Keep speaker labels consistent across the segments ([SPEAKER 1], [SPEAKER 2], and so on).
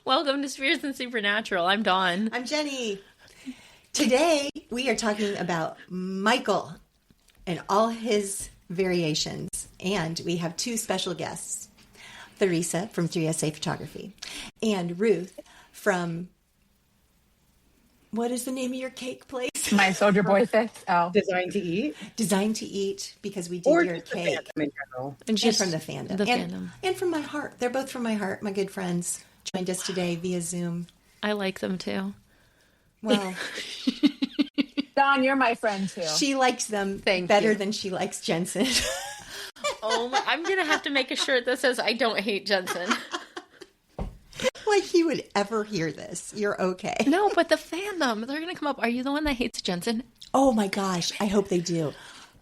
[SPEAKER 1] Welcome to Spirits and Supernatural. I'm Dawn.
[SPEAKER 2] I'm Jenny. Today we are talking about Michael and all his variations. And we have two special guests. Theresa from 3SA Photography and Ruth from, what is the name of your cake place?
[SPEAKER 3] My Soldier Boy Fix. Oh.
[SPEAKER 4] Designed to Eat.
[SPEAKER 2] Designed to Eat, because we did
[SPEAKER 4] Or
[SPEAKER 2] your
[SPEAKER 4] just the
[SPEAKER 2] cake.
[SPEAKER 4] fandom in general.
[SPEAKER 1] And just
[SPEAKER 2] from the fandom.
[SPEAKER 1] The fandom.
[SPEAKER 2] And from my heart. They're both from my heart. My good friends joined us today via Zoom.
[SPEAKER 1] I like them too.
[SPEAKER 2] Well,
[SPEAKER 3] Dawn, you're my friend too.
[SPEAKER 2] she likes them
[SPEAKER 1] Thank
[SPEAKER 2] better
[SPEAKER 1] you.
[SPEAKER 2] than she likes Jensen.
[SPEAKER 1] I'm going to have to make a shirt that says I don't hate Jensen.
[SPEAKER 2] Like he would ever hear this. You're okay.
[SPEAKER 1] No, but the fandom, they're going to come up. Are you the one that hates Jensen?
[SPEAKER 2] Oh my gosh. I hope they do.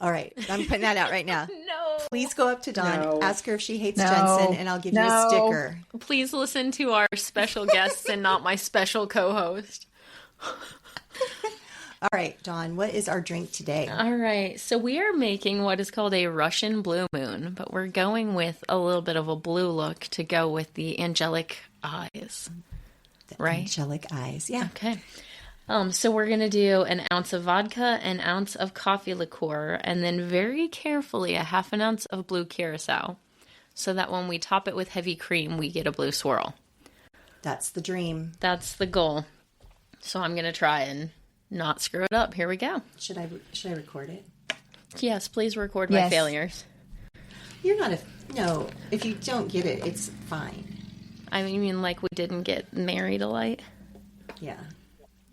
[SPEAKER 2] All right. I'm putting that out right now.
[SPEAKER 1] No.
[SPEAKER 2] Please go up to Dawn,
[SPEAKER 4] No.
[SPEAKER 2] ask her if she hates
[SPEAKER 3] No.
[SPEAKER 2] Jensen, and I'll give you a sticker.
[SPEAKER 1] Please listen to our special guests and not my special co-host.
[SPEAKER 2] All right, Dawn, what is our drink today?
[SPEAKER 1] All right. So we are making what is called a Russian Blue Moon, but we're going with a little bit of a blue look to go with the angelic eyes. Right?
[SPEAKER 2] Angelic eyes. Yeah.
[SPEAKER 1] Okay. So we're going to do an ounce of vodka, an ounce of coffee liqueur, and then very carefully a half an ounce of Blue Curacao, so that when we top it with heavy cream, we get a blue swirl.
[SPEAKER 2] That's the dream.
[SPEAKER 1] That's the goal. So I'm going to try and not screw it up. Here we go.
[SPEAKER 2] Should I record it?
[SPEAKER 1] Yes, please record my
[SPEAKER 3] Yes.
[SPEAKER 1] failures.
[SPEAKER 2] You're not no, if you don't get it, it's fine.
[SPEAKER 1] I mean, like we didn't get married a light.
[SPEAKER 2] Yeah.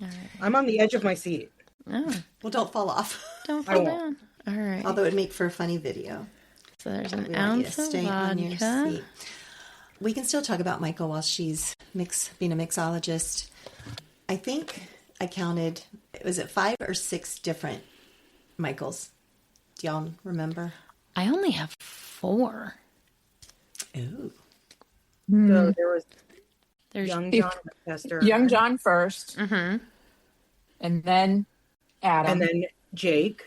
[SPEAKER 1] All right.
[SPEAKER 4] I'm on the edge of my seat.
[SPEAKER 1] Oh,
[SPEAKER 2] Well, don't fall off.
[SPEAKER 1] don't
[SPEAKER 4] I
[SPEAKER 1] fall
[SPEAKER 4] won't.
[SPEAKER 1] down. All right.
[SPEAKER 2] Although it'd make for a funny video.
[SPEAKER 1] So there's an
[SPEAKER 2] We want you to
[SPEAKER 1] ounce of
[SPEAKER 2] stay on your
[SPEAKER 1] vodka.
[SPEAKER 2] seat. We can still talk about Michael while she's being a mixologist. I think I counted, was it 5 or 6 different Michaels? Do y'all remember?
[SPEAKER 1] I only have 4.
[SPEAKER 2] Ooh.
[SPEAKER 4] So there was
[SPEAKER 1] There's
[SPEAKER 4] Young John Chester.
[SPEAKER 3] Young John first,
[SPEAKER 1] Mm-hmm.
[SPEAKER 3] and then Adam.
[SPEAKER 4] And then Jake.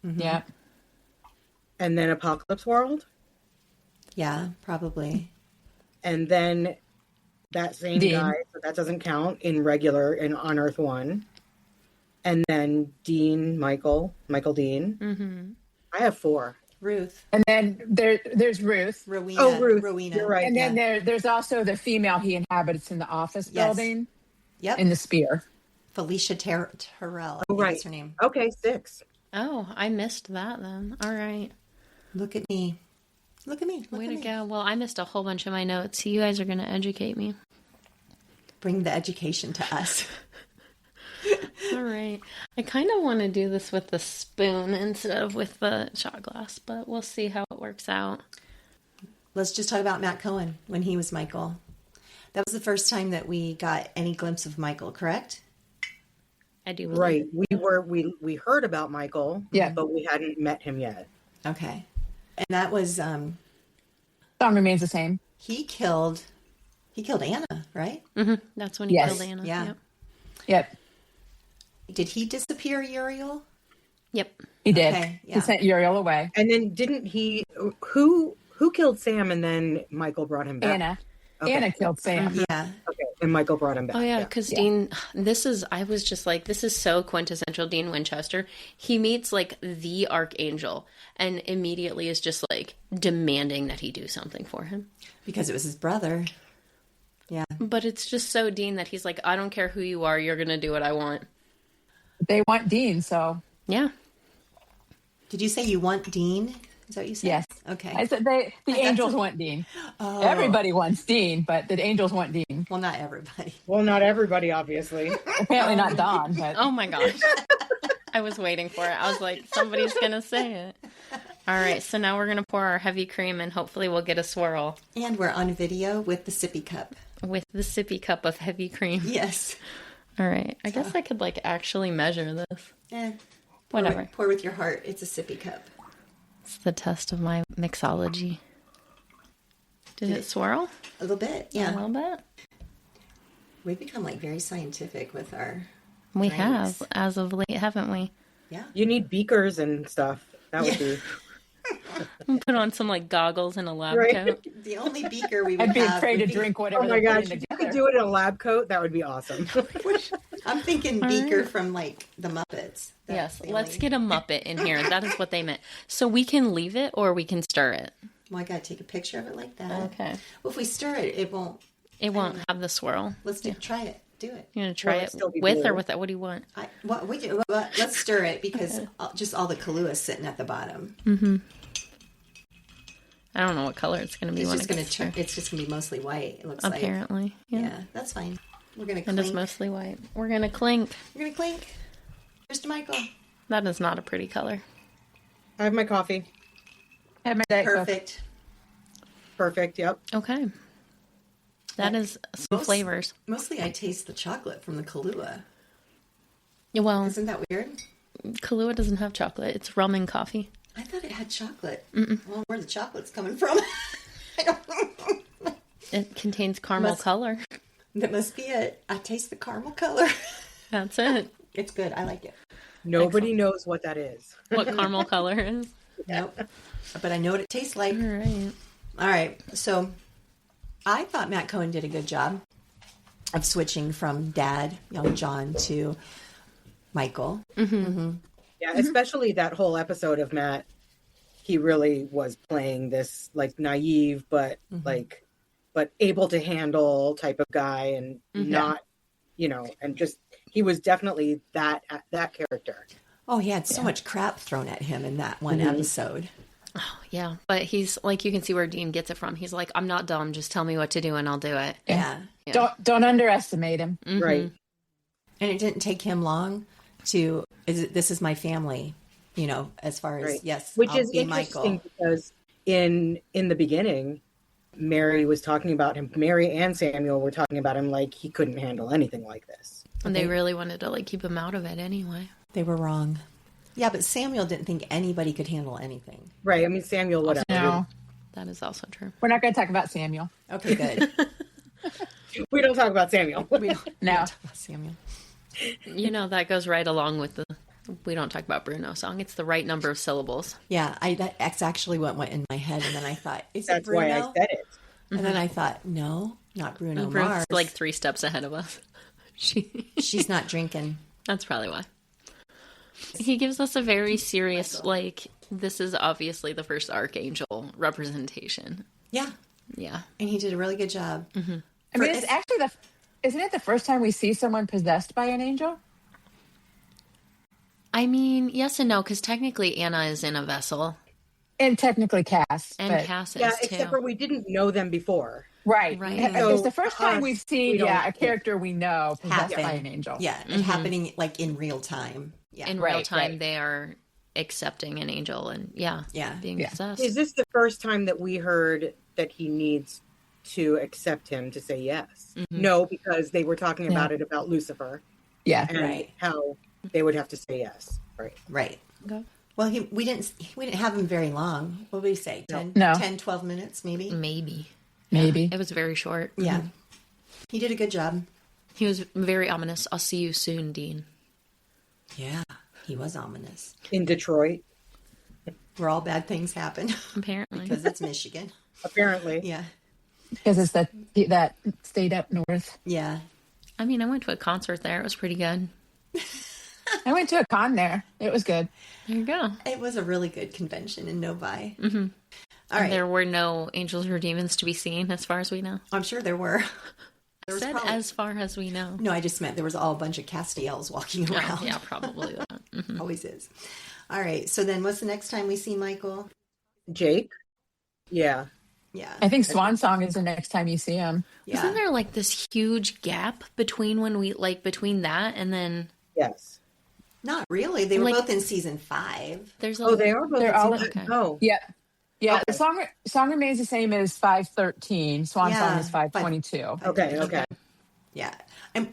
[SPEAKER 3] yeah.
[SPEAKER 4] And then Apocalypse World.
[SPEAKER 2] Yeah, probably.
[SPEAKER 4] And then that same
[SPEAKER 3] Dean.
[SPEAKER 4] guy, so that doesn't count, on Earth 1. And then Michael Dean.
[SPEAKER 1] Mm-hmm.
[SPEAKER 4] I have 4.
[SPEAKER 2] Ruth.
[SPEAKER 3] And then there's Ruth.
[SPEAKER 2] Rowena.
[SPEAKER 4] Oh, Ruth.
[SPEAKER 2] Rowena.
[SPEAKER 4] You're right.
[SPEAKER 3] And then
[SPEAKER 2] Yeah.
[SPEAKER 3] there's also the female he inhabits in the office
[SPEAKER 2] Yes.
[SPEAKER 3] building
[SPEAKER 2] Yep.
[SPEAKER 3] in the Spear.
[SPEAKER 2] Felicia Terrell. I think
[SPEAKER 4] right.
[SPEAKER 2] is her name.
[SPEAKER 4] Okay, 6.
[SPEAKER 1] Oh, I missed that then. All right.
[SPEAKER 2] Look at me. Look at me. Look
[SPEAKER 1] Way
[SPEAKER 2] at
[SPEAKER 1] to
[SPEAKER 2] me.
[SPEAKER 1] go. Well, I missed a whole bunch of my notes. So you guys are going to educate me.
[SPEAKER 2] Bring the education to us.
[SPEAKER 1] All right. I kind of want to do this with the spoon instead of with the shot glass, but we'll see how it works out.
[SPEAKER 2] Let's just talk about Matt Cohen when he was Michael. That was the first time that we got any glimpse of Michael, correct?
[SPEAKER 1] I do believe.
[SPEAKER 4] Right. We heard about Michael,
[SPEAKER 3] Yeah.
[SPEAKER 4] but we hadn't met him yet.
[SPEAKER 2] Okay. And that was
[SPEAKER 3] Song remains the same.
[SPEAKER 2] he killed Anna, right?
[SPEAKER 1] Mm-hmm. That's when he
[SPEAKER 3] Yes.
[SPEAKER 1] killed Anna.
[SPEAKER 2] Yeah.
[SPEAKER 1] Yep.
[SPEAKER 3] Yep,
[SPEAKER 2] Did he disappear Uriel?
[SPEAKER 1] Yep.
[SPEAKER 3] he did.
[SPEAKER 2] Okay, yeah.
[SPEAKER 3] He sent Uriel away.
[SPEAKER 4] And then didn't he? Who killed Sam? And then Michael brought him back.
[SPEAKER 3] Anna.
[SPEAKER 4] Okay.
[SPEAKER 3] Anna killed Sam.
[SPEAKER 2] Yeah.
[SPEAKER 4] Okay, and Michael brought him back.
[SPEAKER 1] Oh, yeah, because Dean, I was just like, this is so quintessential Dean Winchester. He meets, like, the Archangel and immediately is just, like, demanding that he do something for him.
[SPEAKER 2] Because it was his brother. Yeah.
[SPEAKER 1] But it's just so Dean that he's like, I don't care who you are, you're going to do what I want.
[SPEAKER 3] They want Dean, so
[SPEAKER 1] Yeah.
[SPEAKER 2] Did you say you want Dean? Is that what you said?
[SPEAKER 3] yes.
[SPEAKER 2] Okay.
[SPEAKER 3] I said the angels want Dean.
[SPEAKER 2] Oh.
[SPEAKER 3] Everybody wants Dean, but the angels want Dean.
[SPEAKER 2] Well, not everybody.
[SPEAKER 4] Well, not everybody, obviously.
[SPEAKER 3] Apparently not Dawn, but
[SPEAKER 1] Oh my gosh. I was waiting for it. I was like, somebody's going to say it. All right, so now we're going to pour our heavy cream and hopefully we'll get a swirl
[SPEAKER 2] And we're on video with the sippy cup.
[SPEAKER 1] with the sippy cup of heavy cream.
[SPEAKER 2] Yes.
[SPEAKER 1] All right. I guess I could like actually measure this. Whatever.
[SPEAKER 2] Pour with your heart. It's a sippy cup.
[SPEAKER 1] It's the test of my mixology. Did it swirl?
[SPEAKER 2] A little bit.
[SPEAKER 1] A
[SPEAKER 2] Yeah.
[SPEAKER 1] little bit?
[SPEAKER 2] We've become like very scientific with our
[SPEAKER 1] We
[SPEAKER 2] drinks.
[SPEAKER 1] have, as of late, haven't we?
[SPEAKER 2] Yeah.
[SPEAKER 4] You need beakers and stuff. That would be.
[SPEAKER 1] Put on some like goggles and a lab
[SPEAKER 4] Right.
[SPEAKER 1] coat.
[SPEAKER 2] The only beaker we would
[SPEAKER 3] I'd be
[SPEAKER 2] have
[SPEAKER 3] afraid
[SPEAKER 2] would
[SPEAKER 3] to drink
[SPEAKER 4] Oh
[SPEAKER 3] whatever
[SPEAKER 4] my
[SPEAKER 3] they're
[SPEAKER 4] gosh,
[SPEAKER 3] putting
[SPEAKER 4] if you
[SPEAKER 3] together.
[SPEAKER 4] could do it in a lab coat, that would be awesome.
[SPEAKER 2] I'm thinking
[SPEAKER 1] All
[SPEAKER 2] beaker
[SPEAKER 1] right.
[SPEAKER 2] from like the Muppets.
[SPEAKER 1] Yes,
[SPEAKER 2] That's the
[SPEAKER 1] let's
[SPEAKER 2] only-
[SPEAKER 1] get a Muppet in here. That is what they meant. So we can leave it or we can stir it.
[SPEAKER 2] Well, I gotta take a picture of it like that.
[SPEAKER 1] Okay.
[SPEAKER 2] Well, if we stir it, it won't.
[SPEAKER 1] It won't have the swirl.
[SPEAKER 2] Let's try it. Do it.
[SPEAKER 1] You gonna try
[SPEAKER 4] Will it
[SPEAKER 1] it
[SPEAKER 4] still be
[SPEAKER 1] with or
[SPEAKER 4] blue?
[SPEAKER 1] without? What do you want?
[SPEAKER 2] Let's stir it because just all the Kahlua sitting at the bottom.
[SPEAKER 1] I don't know what color it's gonna be.
[SPEAKER 2] It's
[SPEAKER 1] when
[SPEAKER 2] just
[SPEAKER 1] it
[SPEAKER 2] gonna
[SPEAKER 1] gets stirred.
[SPEAKER 2] it's just gonna be mostly white. It looks like.
[SPEAKER 1] Apparently, yeah.
[SPEAKER 2] Yeah, that's fine. We're gonna
[SPEAKER 1] It
[SPEAKER 2] clink.
[SPEAKER 1] is mostly white. We're gonna clink.
[SPEAKER 2] We're gonna clink. Here's to Michael.
[SPEAKER 1] That is not a pretty color.
[SPEAKER 4] I have my coffee.
[SPEAKER 3] Have my Diet Coke.
[SPEAKER 2] Perfect.
[SPEAKER 4] Perfect. Yep.
[SPEAKER 1] Okay. That is some flavors.
[SPEAKER 2] Mostly, I taste the chocolate from the Kahlua.
[SPEAKER 1] Yeah, well,
[SPEAKER 2] Isn't that weird?
[SPEAKER 1] Kahlua doesn't have chocolate. It's rum and coffee.
[SPEAKER 2] I thought it had chocolate. Well, where the chocolate's coming from? I don't know.
[SPEAKER 1] It contains caramel
[SPEAKER 2] Must-
[SPEAKER 1] color.
[SPEAKER 2] That must be it. I taste the caramel color.
[SPEAKER 1] That's it.
[SPEAKER 2] It's good. I like it.
[SPEAKER 4] Nobody knows what that is.
[SPEAKER 1] What caramel color is?
[SPEAKER 2] Nope. But I know what it tastes like.
[SPEAKER 1] All right.
[SPEAKER 2] All right. So I thought Matt Cohen did a good job of switching from Dad, young John, to Michael.
[SPEAKER 4] Yeah, especially that whole episode of Matt. He really was playing this like naive, but but able to handle type of guy, and not, and just he was definitely that character.
[SPEAKER 2] Oh, he had so much crap thrown at him in that one episode.
[SPEAKER 1] Oh, yeah. But he's like, you can see where Dean gets it from. He's like, I'm not dumb. Just tell me what to do and I'll do it.
[SPEAKER 2] Yeah.
[SPEAKER 3] Don't underestimate him.
[SPEAKER 4] Right.
[SPEAKER 2] And it didn't take him long to, this is my family, as far as,
[SPEAKER 4] Right.
[SPEAKER 2] yes,
[SPEAKER 4] Which
[SPEAKER 2] I'll
[SPEAKER 4] is
[SPEAKER 2] be
[SPEAKER 4] interesting
[SPEAKER 2] Michael.
[SPEAKER 4] because in the beginning, Mary was talking about him. Mary and Samuel were talking about him like he couldn't handle anything like this.
[SPEAKER 1] And they really wanted to like keep him out of it anyway.
[SPEAKER 2] They were wrong. Yeah, but Samuel didn't think anybody could handle anything.
[SPEAKER 4] Right. I mean, Samuel, whatever.
[SPEAKER 3] No,
[SPEAKER 1] That is also true.
[SPEAKER 3] we're not going to talk about Samuel.
[SPEAKER 2] Okay, good.
[SPEAKER 4] We don't talk about Samuel.
[SPEAKER 2] we don't
[SPEAKER 3] No.
[SPEAKER 2] talk about Samuel.
[SPEAKER 1] That goes right along with the We Don't Talk About Bruno song. It's the right number of syllables.
[SPEAKER 2] Yeah, that's actually what went in my head, and then I thought, is it
[SPEAKER 4] That's
[SPEAKER 2] Bruno?
[SPEAKER 4] why I said it.
[SPEAKER 2] And then I thought, no, not Bruno
[SPEAKER 1] Bruno's
[SPEAKER 2] Mars.
[SPEAKER 1] like 3 steps ahead of us.
[SPEAKER 2] She's not drinking.
[SPEAKER 1] That's probably why. He gives us a very serious, like, this is obviously the first Archangel representation.
[SPEAKER 2] Yeah,
[SPEAKER 1] Yeah.
[SPEAKER 2] and he did a really good job.
[SPEAKER 3] I mean, it's actually isn't it the first time we see someone possessed by an angel?
[SPEAKER 1] I mean, yes and no, because technically Anna is in a vessel.
[SPEAKER 3] And technically Cass.
[SPEAKER 1] And
[SPEAKER 3] but-
[SPEAKER 1] Cass is
[SPEAKER 4] Yeah,
[SPEAKER 1] too.
[SPEAKER 4] except for we didn't know them before.
[SPEAKER 3] Right.
[SPEAKER 1] Right.
[SPEAKER 3] It's the first
[SPEAKER 4] So,
[SPEAKER 3] time we've seen,
[SPEAKER 4] we don't-
[SPEAKER 3] a character we know possessed
[SPEAKER 2] Happen.
[SPEAKER 3] by an angel.
[SPEAKER 2] Yeah, it happening like in real time. Yeah,
[SPEAKER 1] In real
[SPEAKER 3] Right,
[SPEAKER 1] time,
[SPEAKER 3] right.
[SPEAKER 1] they are accepting an angel and,
[SPEAKER 2] Yeah.
[SPEAKER 1] being
[SPEAKER 3] Yeah.
[SPEAKER 1] possessed.
[SPEAKER 4] Is this the first time that we heard that he needs to accept him to say yes? No, because they were talking about it about Lucifer
[SPEAKER 3] Yeah.
[SPEAKER 4] and
[SPEAKER 2] Right.
[SPEAKER 4] how they would have to say yes. Right.
[SPEAKER 2] right.
[SPEAKER 1] Okay.
[SPEAKER 2] Well, we didn't have him very long. What did we say? 10,
[SPEAKER 3] No.
[SPEAKER 2] 10, 12 minutes, maybe.
[SPEAKER 1] Maybe.
[SPEAKER 3] Maybe.
[SPEAKER 1] It was very short.
[SPEAKER 2] Yeah, he did a good job.
[SPEAKER 1] He was very ominous. I'll see you soon, Dean.
[SPEAKER 2] Yeah, he was ominous.
[SPEAKER 4] In Detroit,
[SPEAKER 2] Where all bad things happen
[SPEAKER 1] Apparently.
[SPEAKER 2] because it's Michigan.
[SPEAKER 4] apparently.
[SPEAKER 2] Yeah,
[SPEAKER 3] Because it's that state up north.
[SPEAKER 2] yeah.
[SPEAKER 1] I mean, I went to a concert there. It was pretty good.
[SPEAKER 3] I went to a con there. It was good.
[SPEAKER 1] There you go.
[SPEAKER 2] It was a really good convention in Novi. All
[SPEAKER 1] And
[SPEAKER 2] right,
[SPEAKER 1] there were no angels or demons to be seen, as far as we know.
[SPEAKER 2] I'm sure there were. There was
[SPEAKER 1] Said
[SPEAKER 2] probably-
[SPEAKER 1] as far as we know.
[SPEAKER 2] No, I just meant there was all a bunch of Castiels walking around.
[SPEAKER 1] Yeah, probably that.
[SPEAKER 2] Always is. All right. So then what's the next time we see Michael?
[SPEAKER 4] Jake. Yeah.
[SPEAKER 2] Yeah.
[SPEAKER 3] I think Swan Song is the next time you see him.
[SPEAKER 2] Yeah.
[SPEAKER 1] Isn't there like this huge gap between between that and then
[SPEAKER 4] Yes.
[SPEAKER 2] Not really. They were
[SPEAKER 1] Like-
[SPEAKER 2] both in season 5.
[SPEAKER 1] there's a
[SPEAKER 4] Oh, they are both.
[SPEAKER 3] They're
[SPEAKER 4] in
[SPEAKER 3] all-
[SPEAKER 4] season-
[SPEAKER 1] okay.
[SPEAKER 4] Oh,
[SPEAKER 3] Yeah. Yeah.
[SPEAKER 4] Okay.
[SPEAKER 3] The song remains the same as 513. Swan
[SPEAKER 2] Yeah.
[SPEAKER 3] Song is 522.
[SPEAKER 4] okay. Okay.
[SPEAKER 2] Yeah.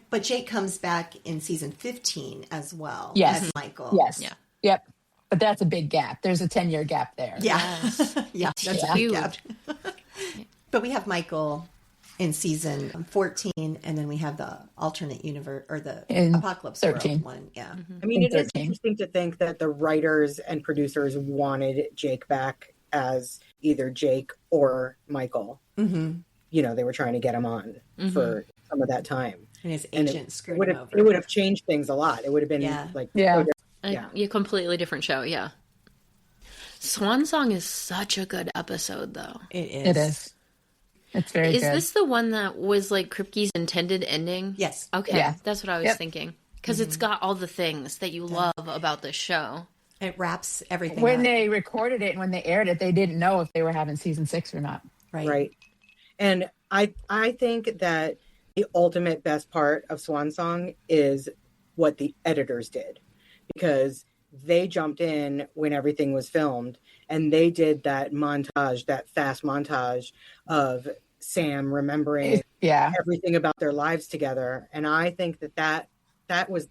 [SPEAKER 2] But Jake comes back in season 15 as well.
[SPEAKER 3] Yes.
[SPEAKER 2] As Michael.
[SPEAKER 3] Yes.
[SPEAKER 1] Yeah.
[SPEAKER 3] Yep. But that's a big gap. There's a 10-year gap there.
[SPEAKER 2] Yeah.
[SPEAKER 1] Yes.
[SPEAKER 2] yeah. That's
[SPEAKER 1] It's
[SPEAKER 2] a big
[SPEAKER 1] huge.
[SPEAKER 2] gap. But we have Michael in season 14, and then we have the alternate universe or the
[SPEAKER 3] In
[SPEAKER 2] apocalypse
[SPEAKER 3] 13.
[SPEAKER 2] world one. Yeah.
[SPEAKER 4] I mean,
[SPEAKER 3] In
[SPEAKER 4] it is
[SPEAKER 3] 13.
[SPEAKER 4] interesting to think that the writers and producers wanted Jake back as either Jake or Michael.
[SPEAKER 2] Mm-hmm.
[SPEAKER 4] You know, they were trying to get him on for some of that time.
[SPEAKER 2] And his
[SPEAKER 4] And
[SPEAKER 2] agent screwed
[SPEAKER 4] would
[SPEAKER 2] him
[SPEAKER 4] have,
[SPEAKER 2] over.
[SPEAKER 4] it would have changed things a lot. It would have been
[SPEAKER 2] Yeah.
[SPEAKER 4] like,
[SPEAKER 3] Yeah.
[SPEAKER 4] so different.
[SPEAKER 1] A completely different show, yeah. Swan Song is such a good episode, though.
[SPEAKER 2] It is.
[SPEAKER 3] It is. It's very
[SPEAKER 1] Is
[SPEAKER 3] good.
[SPEAKER 1] this the one that was like Kripke's intended ending?
[SPEAKER 2] Yes.
[SPEAKER 1] Okay,
[SPEAKER 3] Yeah.
[SPEAKER 1] that's what I was
[SPEAKER 3] Yep.
[SPEAKER 1] thinking. Because it's got all the things that you love about this show.
[SPEAKER 2] It wraps everything
[SPEAKER 3] When
[SPEAKER 2] up.
[SPEAKER 3] they recorded it and when they aired it, they didn't know if they were having season 6 or not.
[SPEAKER 4] Right. And I think that the ultimate best part of Swan Song is what the editors did, because they jumped in when everything was filmed and they did that montage, that fast montage of Sam remembering
[SPEAKER 3] Yeah.
[SPEAKER 4] everything about their lives together. And I think that was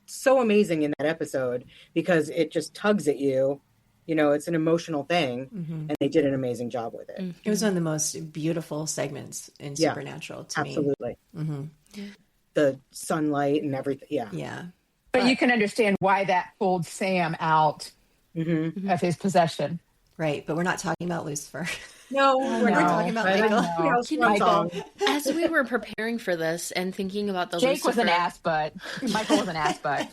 [SPEAKER 4] so amazing in that episode because it just tugs at you. You know, it's an emotional thing, and they did an amazing job with it.
[SPEAKER 2] It was one of the most beautiful segments in Supernatural to me.
[SPEAKER 4] Absolutely. The sunlight and everything. Yeah.
[SPEAKER 2] Yeah.
[SPEAKER 3] But you can understand why that pulled Sam out of his possession.
[SPEAKER 2] Right. But we're not talking about Lucifer.
[SPEAKER 4] No,
[SPEAKER 2] We're talking about Michael.
[SPEAKER 3] Michael.
[SPEAKER 1] As we were preparing for this and thinking about the
[SPEAKER 3] Jake was an
[SPEAKER 1] Lucifer,
[SPEAKER 3] ass butt. Michael was an ass butt.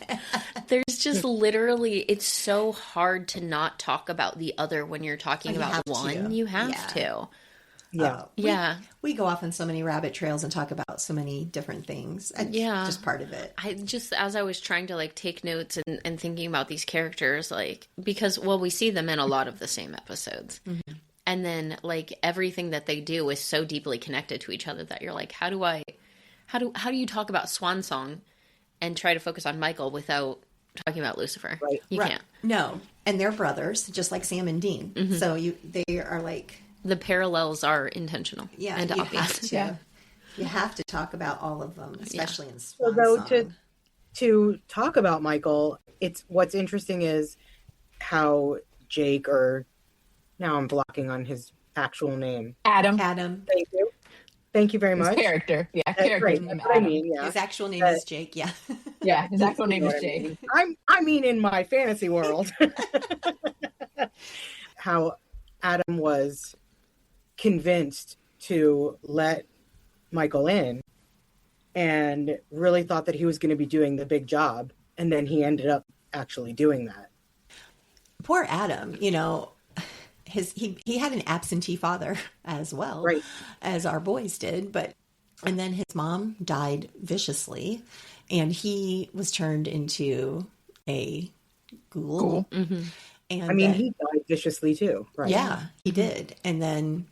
[SPEAKER 1] there's just literally, it's so hard to not talk about the other when you're talking
[SPEAKER 2] You
[SPEAKER 1] about
[SPEAKER 2] have
[SPEAKER 1] one.
[SPEAKER 2] to.
[SPEAKER 1] You have
[SPEAKER 2] Yeah.
[SPEAKER 1] to.
[SPEAKER 4] Yeah.
[SPEAKER 1] Yeah.
[SPEAKER 2] We go off on so many rabbit trails and talk about so many different things. It's
[SPEAKER 1] Yeah.
[SPEAKER 2] just part of it.
[SPEAKER 1] I just, as I was trying to like take notes and thinking about these characters, like, because, well, we see them in a lot of the same episodes. And then like everything that they do is so deeply connected to each other that you're like, how do you talk about Swan Song and try to focus on Michael without talking about Lucifer?
[SPEAKER 4] Right.
[SPEAKER 1] You
[SPEAKER 2] Right.
[SPEAKER 1] can't.
[SPEAKER 2] No. And they're brothers, just like Sam and Dean. So they are like,
[SPEAKER 1] The parallels are intentional and
[SPEAKER 2] you
[SPEAKER 1] obvious.
[SPEAKER 2] have to.
[SPEAKER 3] Yeah.
[SPEAKER 2] You have to talk about all of them, especially in
[SPEAKER 4] So
[SPEAKER 2] Swan
[SPEAKER 4] though
[SPEAKER 2] Song.
[SPEAKER 4] to talk about Michael, it's what's interesting is how Jake, or now I'm blocking on his actual name.
[SPEAKER 3] Adam.
[SPEAKER 2] Adam.
[SPEAKER 4] Thank you very
[SPEAKER 3] His
[SPEAKER 4] much.
[SPEAKER 3] character. Yeah,
[SPEAKER 4] That's
[SPEAKER 3] character's
[SPEAKER 4] right.
[SPEAKER 3] name
[SPEAKER 4] That's what I
[SPEAKER 3] Adam.
[SPEAKER 4] mean. Yeah.
[SPEAKER 2] His actual name is Jake. Yeah.
[SPEAKER 3] Yeah, his actual name
[SPEAKER 4] You know
[SPEAKER 3] is
[SPEAKER 4] what I
[SPEAKER 3] Jake.
[SPEAKER 4] mean. I mean in my fantasy world. How Adam was convinced to let Michael in and really thought that he was going to be doing the big job, and then he ended up actually doing that.
[SPEAKER 2] Poor Adam, you know, he had an absentee father as well,
[SPEAKER 4] Right.
[SPEAKER 2] as our boys did, and then his mom died viciously, and he was turned into a ghoul. And
[SPEAKER 4] I mean, he died viciously too, right?
[SPEAKER 2] yeah, he did, and then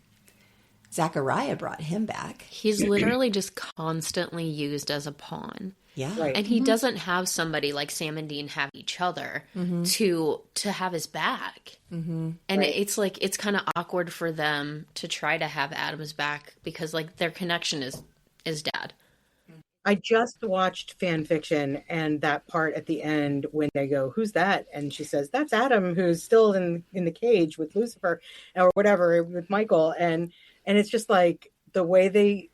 [SPEAKER 2] Zachariah brought him back.
[SPEAKER 1] He's literally just constantly used as a pawn.
[SPEAKER 2] Yeah,
[SPEAKER 4] Right.
[SPEAKER 1] And he doesn't have somebody like Sam and Dean have each other to have his back. And it's like, it's kind of awkward for them to try to have Adam's back because like their connection is dad.
[SPEAKER 4] I just watched fan fiction, and that part at the end when they go, "Who's that?" and she says, "That's Adam, who's still in the cage with Lucifer or whatever with Michael," and it's just like the way they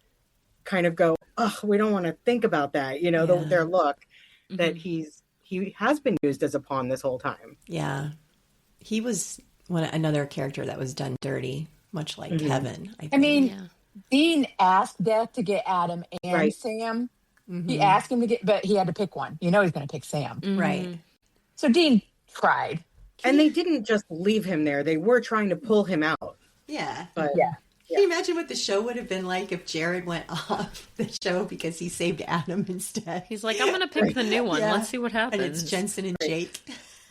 [SPEAKER 4] kind of go, "Oh, we don't want to think about that," you know,
[SPEAKER 2] Yeah.
[SPEAKER 4] their look that he has been used as a pawn this whole time.
[SPEAKER 2] yeah. He was another character that was done dirty, much like Kevin. I think.
[SPEAKER 3] I mean,
[SPEAKER 1] Yeah.
[SPEAKER 3] Dean asked Death to get Adam and
[SPEAKER 4] Right.
[SPEAKER 3] Sam. He asked him to get, but he had to pick one. You know he's going to pick Sam.
[SPEAKER 2] right.
[SPEAKER 3] So Dean tried.
[SPEAKER 4] And they didn't just leave him there; they were trying to pull him out.
[SPEAKER 2] Yeah.
[SPEAKER 4] But
[SPEAKER 3] Yeah.
[SPEAKER 2] Can you imagine what the show would have been like if Jared went off the show because he saved Adam instead?
[SPEAKER 1] He's like, I'm going to pick the new one.
[SPEAKER 2] Yeah.
[SPEAKER 1] Let's see what happens.
[SPEAKER 2] And it's Jensen and Jake.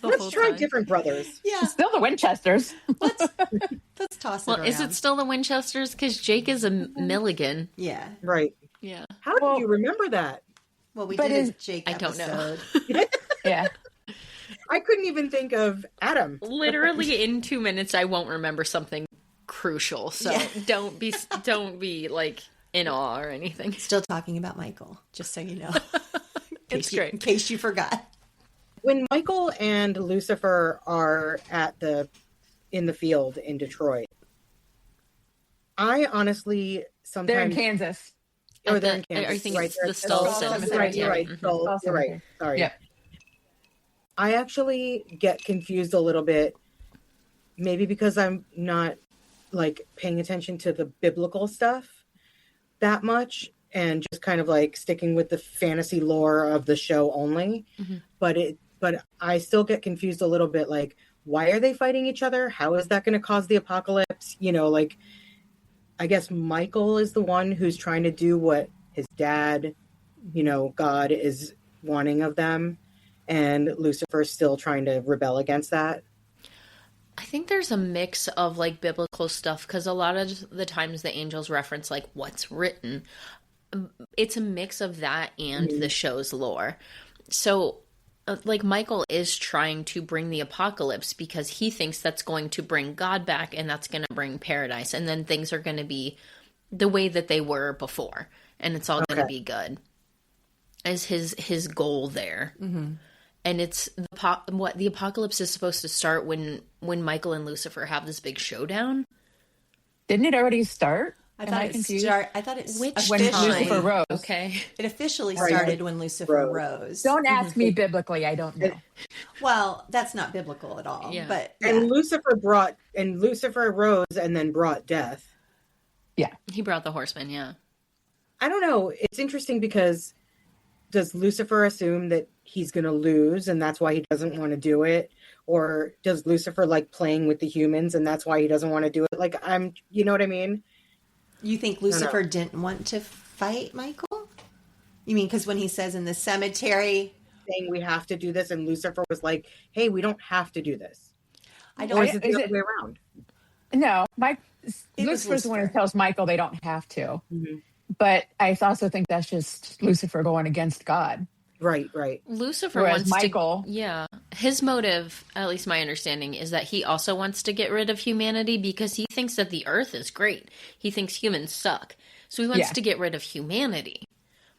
[SPEAKER 1] the
[SPEAKER 4] let's
[SPEAKER 1] whole
[SPEAKER 4] try
[SPEAKER 1] time.
[SPEAKER 4] different brothers.
[SPEAKER 2] Yeah,
[SPEAKER 3] Still the Winchesters.
[SPEAKER 2] let's toss it
[SPEAKER 1] Well,
[SPEAKER 2] around.
[SPEAKER 1] is it still the Winchesters? Because Jake is a Milligan.
[SPEAKER 2] Yeah.
[SPEAKER 4] Right?
[SPEAKER 1] Yeah.
[SPEAKER 4] How do you remember that?
[SPEAKER 2] Well, we
[SPEAKER 3] But
[SPEAKER 2] did a
[SPEAKER 3] is-
[SPEAKER 2] Jake
[SPEAKER 1] I don't know.
[SPEAKER 2] episode.
[SPEAKER 3] Yeah.
[SPEAKER 4] I couldn't even think of Adam.
[SPEAKER 1] Literally in 2 minutes, I won't remember something crucial. So
[SPEAKER 2] Yeah.
[SPEAKER 1] don't be like in awe or anything.
[SPEAKER 2] Still talking about Michael, just so you know.
[SPEAKER 1] It's
[SPEAKER 2] In
[SPEAKER 1] great.
[SPEAKER 2] case you forgot.
[SPEAKER 4] When Michael and Lucifer are in the field in Detroit, I honestly sometimes
[SPEAKER 3] They're in Kansas.
[SPEAKER 4] or they're
[SPEAKER 1] I
[SPEAKER 4] in Kansas.
[SPEAKER 1] think
[SPEAKER 4] Right,
[SPEAKER 1] it's
[SPEAKER 4] they're
[SPEAKER 1] the
[SPEAKER 4] at
[SPEAKER 1] Skull
[SPEAKER 3] Skull
[SPEAKER 1] Cemetery.
[SPEAKER 3] Cemetery.
[SPEAKER 4] You're right.
[SPEAKER 1] Mhm.
[SPEAKER 4] Skull, you're right.
[SPEAKER 3] Cemetery.
[SPEAKER 4] Sorry.
[SPEAKER 3] Yep.
[SPEAKER 4] I actually get confused a little bit, maybe because I'm not like paying attention to the biblical stuff that much and just kind of like sticking with the fantasy lore of the show only.
[SPEAKER 1] Mhm.
[SPEAKER 4] But I still get confused a little bit, like, why are they fighting each other? How is that going to cause the apocalypse? You know, like, I guess Michael is the one who's trying to do what his dad, you know, God is wanting of them, and Lucifer's still trying to rebel against that.
[SPEAKER 1] I think there's a mix of like biblical stuff because a lot of the times the angels reference like what's written. It's a mix of that and the show's lore. So, like, Michael is trying to bring the apocalypse because he thinks that's going to bring God back and that's going to bring paradise. And then things are going to be the way that they were before. And it's all going to be good. As his goal there. Mm-hmm. And it's what the apocalypse is supposed to start when Michael and Lucifer have this big showdown.
[SPEAKER 3] Didn't it already start?
[SPEAKER 2] I thought it
[SPEAKER 3] When Lucifer rose.
[SPEAKER 1] Okay.
[SPEAKER 2] It officially started when Lucifer rose.
[SPEAKER 3] Don't ask me biblically. I don't know.
[SPEAKER 2] Well, that's not biblical at all.
[SPEAKER 1] Yeah.
[SPEAKER 2] But
[SPEAKER 4] And Lucifer rose and then brought death.
[SPEAKER 3] Yeah.
[SPEAKER 1] He brought the horseman, yeah.
[SPEAKER 4] I don't know. It's interesting because does Lucifer assume that he's going to lose and that's why he doesn't want to do it? Or does Lucifer like playing with the humans and that's why he doesn't want to do it? Like, you know what I mean?
[SPEAKER 2] You think Lucifer didn't want to fight Michael? You mean because when he says in the cemetery,
[SPEAKER 4] saying we have to do this, and Lucifer was like, "Hey, we don't have to do this."
[SPEAKER 2] I don't.
[SPEAKER 4] Or is it the other way around?
[SPEAKER 3] No, Lucifer's the one who tells Michael they don't have to.
[SPEAKER 4] Mm-hmm.
[SPEAKER 3] But I also think that's just Lucifer going against God.
[SPEAKER 4] Right.
[SPEAKER 1] Lucifer
[SPEAKER 3] Whereas
[SPEAKER 1] wants
[SPEAKER 3] Michael,
[SPEAKER 1] his motive, at least my understanding, is that he also wants to get rid of humanity because he thinks that the earth is great. He thinks humans suck. So he wants to get rid of humanity.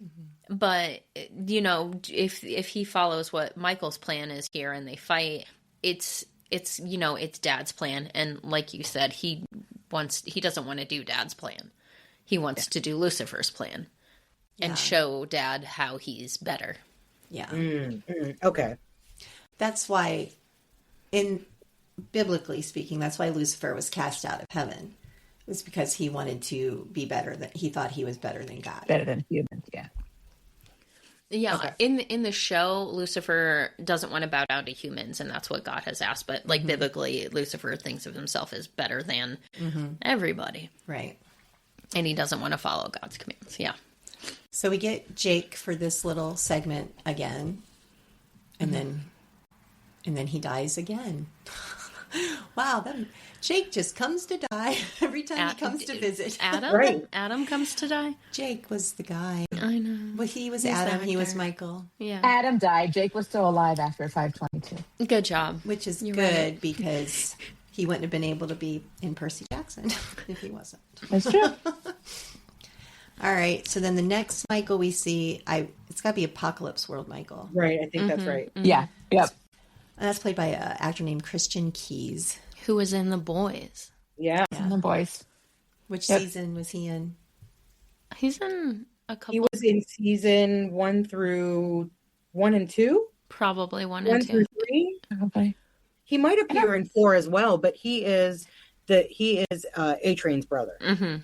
[SPEAKER 1] Mm-hmm. But, you know, if he follows what Michael's plan is here and they fight, it's you know, it's Dad's plan. And like you said, he doesn't want to do Dad's plan. He wants to do Lucifer's plan and show Dad how he's better.
[SPEAKER 2] Yeah.
[SPEAKER 4] Okay.
[SPEAKER 2] That's why, biblically speaking, that's why Lucifer was cast out of heaven. It was because he wanted to be better. He thought he was better than God.
[SPEAKER 3] better than humans, yeah.
[SPEAKER 1] Yeah,
[SPEAKER 2] Okay.
[SPEAKER 1] in the show, Lucifer doesn't want to bow down to humans, and that's what God has asked. But like biblically, Lucifer thinks of himself as better than everybody,
[SPEAKER 2] Right.
[SPEAKER 1] and he doesn't want to follow God's commands. Yeah.
[SPEAKER 2] So we get Jake for this little segment again, and then he dies again. Wow, Jake just comes to die every time he comes to visit.
[SPEAKER 1] Adam,
[SPEAKER 4] Right.
[SPEAKER 1] Adam comes to die.
[SPEAKER 2] Jake was the guy.
[SPEAKER 1] I know.
[SPEAKER 2] Well, he was
[SPEAKER 1] He's
[SPEAKER 2] Adam.
[SPEAKER 1] the
[SPEAKER 2] He was
[SPEAKER 1] actor.
[SPEAKER 2] Michael,
[SPEAKER 1] Yeah.
[SPEAKER 3] Adam died. Jake was still alive after 522.
[SPEAKER 1] Good job.
[SPEAKER 2] which is
[SPEAKER 1] You're
[SPEAKER 2] good
[SPEAKER 1] right.
[SPEAKER 2] because he wouldn't have been able to be in Percy Jackson if he wasn't.
[SPEAKER 3] That's true.
[SPEAKER 2] All right. So then the next Michael we see, it's got to be Apocalypse World Michael.
[SPEAKER 4] Right. I think that's right.
[SPEAKER 3] Yeah. Yep.
[SPEAKER 2] And that's played by an actor named Christian Keys.
[SPEAKER 1] Who was in The Boys?
[SPEAKER 4] Yeah.
[SPEAKER 3] And the boys.
[SPEAKER 2] Which
[SPEAKER 3] Yep.
[SPEAKER 2] season was he in?
[SPEAKER 1] He's in a couple.
[SPEAKER 4] He was in season 1 through 1 and 2,
[SPEAKER 1] Probably one
[SPEAKER 4] 1
[SPEAKER 1] and
[SPEAKER 4] through
[SPEAKER 1] two.
[SPEAKER 4] 3.
[SPEAKER 3] Okay.
[SPEAKER 4] He might appear in 4 as well, but he is A-Train's brother.
[SPEAKER 1] Mm-hmm.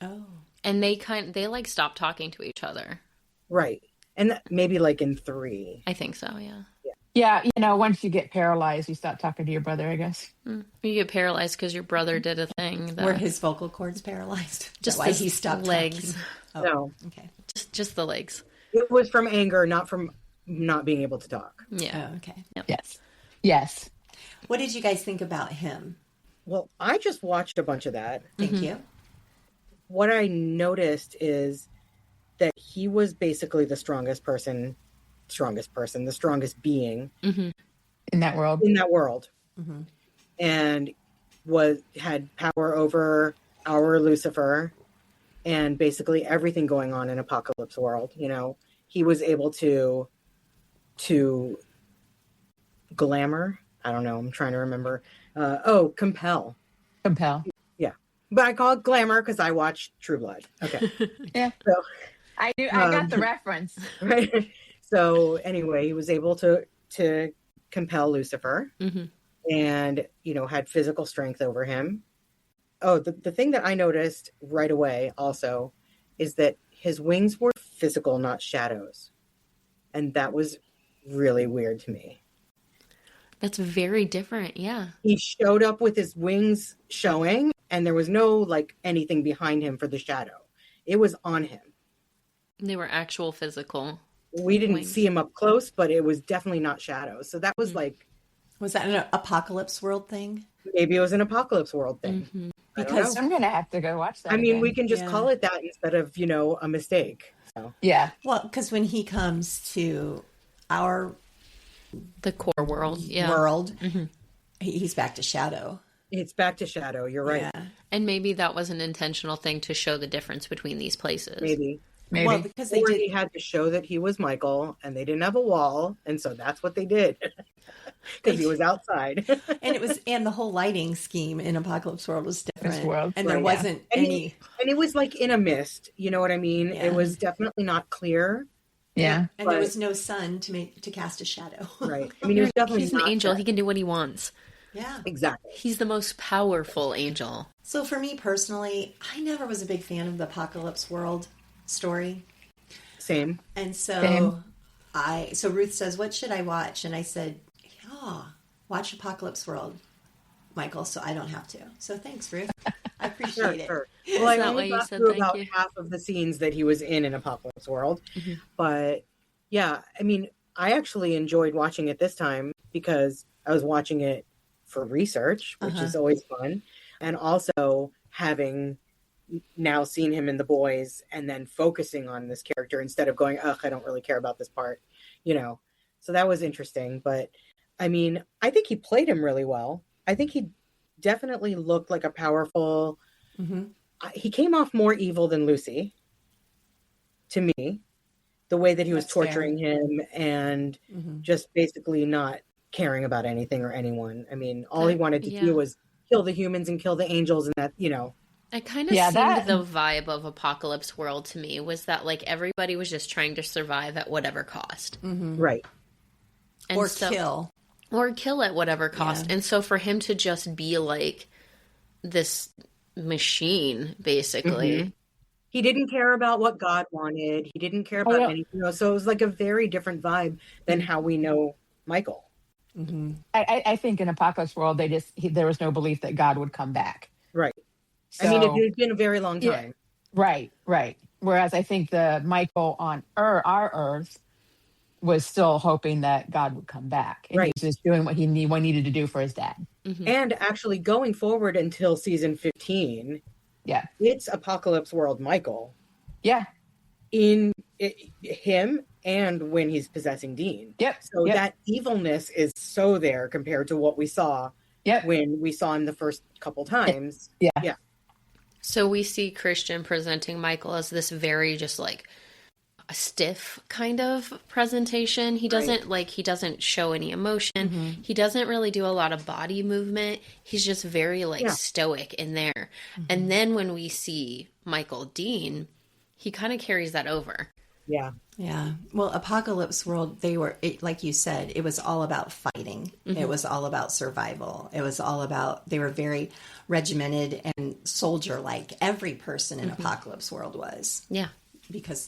[SPEAKER 2] Oh.
[SPEAKER 1] And they like stop talking to each other.
[SPEAKER 4] Right. And maybe like in 3.
[SPEAKER 1] I think so. Yeah.
[SPEAKER 3] Yeah, once you get paralyzed, you stop talking to your brother, I guess.
[SPEAKER 1] You get paralyzed because your brother did a thing.
[SPEAKER 2] Were his vocal cords paralyzed?
[SPEAKER 1] Just
[SPEAKER 2] why
[SPEAKER 1] his
[SPEAKER 2] he stopped
[SPEAKER 1] legs.
[SPEAKER 2] talking? Oh,
[SPEAKER 4] No.
[SPEAKER 2] okay.
[SPEAKER 1] Just the legs.
[SPEAKER 4] It was from anger, not from not being able to talk.
[SPEAKER 1] Yeah.
[SPEAKER 2] Oh, okay.
[SPEAKER 3] Yes.
[SPEAKER 2] What did you guys think about him?
[SPEAKER 4] Well, I just watched a bunch of that.
[SPEAKER 2] Thank you.
[SPEAKER 4] What I noticed is that he was basically the strongest being
[SPEAKER 3] In that world.
[SPEAKER 4] in that world, and had power over our Lucifer and basically everything going on in Apocalypse World. He was able to glamour. I don't know. I'm trying to remember. Compel.
[SPEAKER 3] Compel.
[SPEAKER 4] Yeah. But I call it glamour because I watched True Blood. Okay.
[SPEAKER 3] Yeah.
[SPEAKER 4] So,
[SPEAKER 3] I got the reference.
[SPEAKER 4] right. So anyway, he was able to compel Lucifer and, had physical strength over him. Oh, the thing that I noticed right away also is that his wings were physical, not shadows. And that was really weird to me.
[SPEAKER 1] That's very different. Yeah.
[SPEAKER 4] He showed up with his wings showing, and there was no anything behind him for the shadow. It was on him.
[SPEAKER 1] They were actual physical.
[SPEAKER 4] We didn't
[SPEAKER 1] wings.
[SPEAKER 4] see him up close, but it was definitely not shadows. So that was
[SPEAKER 2] Was that an Apocalypse World thing?
[SPEAKER 4] maybe it was an Apocalypse World thing.
[SPEAKER 2] Because
[SPEAKER 3] I'm going to have to go watch that.
[SPEAKER 4] I mean,
[SPEAKER 3] again.
[SPEAKER 4] we can just call it that instead of, a mistake. So.
[SPEAKER 3] Yeah.
[SPEAKER 2] Well, because when he comes to our
[SPEAKER 1] The core world. Yeah.
[SPEAKER 2] world, he's back to shadow.
[SPEAKER 4] It's back to shadow. You're right.
[SPEAKER 2] Yeah.
[SPEAKER 1] And maybe that was an intentional thing to show the difference between these places.
[SPEAKER 4] Maybe.
[SPEAKER 2] Well, because they
[SPEAKER 4] Or
[SPEAKER 2] did.
[SPEAKER 4] he had to show that he was Michael, and they didn't have a wall, and so that's what they did. Because he was outside.
[SPEAKER 2] And the whole lighting scheme in Apocalypse World was different.
[SPEAKER 3] World,
[SPEAKER 2] and there
[SPEAKER 3] right,
[SPEAKER 2] wasn't any.
[SPEAKER 4] And it was in a mist. You know what I mean?
[SPEAKER 2] Yeah.
[SPEAKER 4] It was definitely not clear.
[SPEAKER 3] Yeah.
[SPEAKER 2] And there was no sun to cast a shadow.
[SPEAKER 4] Right. I mean, it was definitely
[SPEAKER 1] He's an
[SPEAKER 4] not
[SPEAKER 1] angel.
[SPEAKER 4] there.
[SPEAKER 1] He can do what he wants.
[SPEAKER 2] Yeah.
[SPEAKER 4] Exactly.
[SPEAKER 1] He's the most powerful angel.
[SPEAKER 2] So for me personally, I never was a big fan of the Apocalypse World story.
[SPEAKER 4] Same.
[SPEAKER 2] And so
[SPEAKER 3] Same.
[SPEAKER 2] so Ruth says, "What should I watch?" And I said, watch Apocalypse World, Michael, so I don't have to. So thanks, Ruth. I appreciate it.
[SPEAKER 4] Sure. Well, I
[SPEAKER 1] that
[SPEAKER 4] only
[SPEAKER 1] why you
[SPEAKER 4] got
[SPEAKER 1] said
[SPEAKER 4] through
[SPEAKER 1] thank
[SPEAKER 4] about
[SPEAKER 1] you?
[SPEAKER 4] half of the scenes that he was in Apocalypse World. But yeah, I mean, I actually enjoyed watching it this time because I was watching it for research, which is always fun. And also having now seen him in The Boys and then focusing on this character instead of going, I don't really care about this part, So that was interesting. But I mean, I think he played him really well. I think he definitely looked like a powerful. He came off more evil than Lucy, to me. The way that he was
[SPEAKER 2] That's
[SPEAKER 4] torturing him and just basically not caring about anything or anyone. I mean, all he wanted to do was kill the humans and kill the angels, and that,
[SPEAKER 1] It kind of seemed the vibe of Apocalypse World to me was that everybody was just trying to survive at whatever cost.
[SPEAKER 4] Right.
[SPEAKER 1] And
[SPEAKER 2] Or kill.
[SPEAKER 1] Or kill at whatever cost.
[SPEAKER 2] Yeah.
[SPEAKER 1] And so for him to just be this machine, basically.
[SPEAKER 4] He didn't care about what God wanted. He didn't care about anything else. So it was a very different vibe than how we know Michael.
[SPEAKER 3] I think in Apocalypse World, there was no belief that God would come back.
[SPEAKER 4] Right.
[SPEAKER 3] So,
[SPEAKER 4] I mean, it had been a very long time.
[SPEAKER 3] Yeah, right. Whereas I think the Michael on our Earth was still hoping that God would come back. And he was just doing what he needed to do for his dad.
[SPEAKER 4] And actually going forward until season 15, it's Apocalypse World Michael.
[SPEAKER 3] Yeah.
[SPEAKER 4] In him and when he's possessing Dean.
[SPEAKER 3] Yep.
[SPEAKER 4] So that evilness is so there compared to what we saw when we saw him the first couple times. Yeah.
[SPEAKER 1] So we see Christian presenting Michael as this very just a stiff kind of presentation. He doesn't he doesn't show any emotion. He doesn't really do a lot of body movement. He's just very stoic in there. And then when we see Michael Dean, he kind of carries that over.
[SPEAKER 4] Yeah.
[SPEAKER 2] Yeah. Well, Apocalypse World, like you said, it was all about fighting. It was all about survival. It was all about, they were very regimented and soldier-like. Every person in Apocalypse World was.
[SPEAKER 1] Yeah.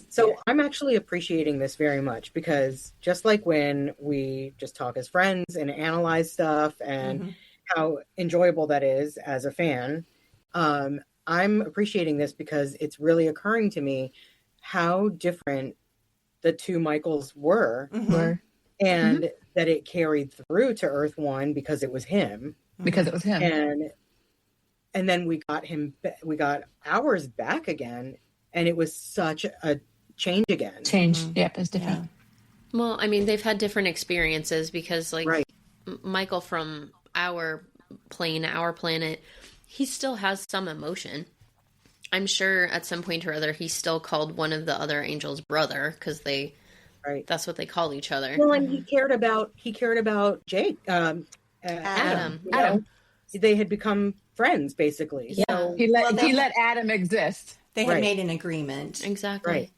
[SPEAKER 4] So I'm actually appreciating this very much because just like when we just talk as friends and analyze stuff and how enjoyable that is as a fan, I'm appreciating this because it's really occurring to me how different the two Michaels were and that it carried through to Earth One because it was him.
[SPEAKER 3] Because it was him.
[SPEAKER 4] And then we got ours back again. And it was such a change again.
[SPEAKER 3] Yep, it's different.
[SPEAKER 2] Yeah.
[SPEAKER 1] Well, I mean, they've had different experiences because, Michael from our plane, our planet, he still has some emotion. I'm sure at some point or other he still called one of the other angels brother because that's what they call each other.
[SPEAKER 4] Well, and he cared about Jake, Adam.
[SPEAKER 1] Adam.
[SPEAKER 4] They had become friends, basically.
[SPEAKER 1] Yeah.
[SPEAKER 4] So,
[SPEAKER 3] He let Adam exist.
[SPEAKER 2] They had
[SPEAKER 4] Right.
[SPEAKER 2] made an agreement.
[SPEAKER 1] Exactly.
[SPEAKER 4] Right.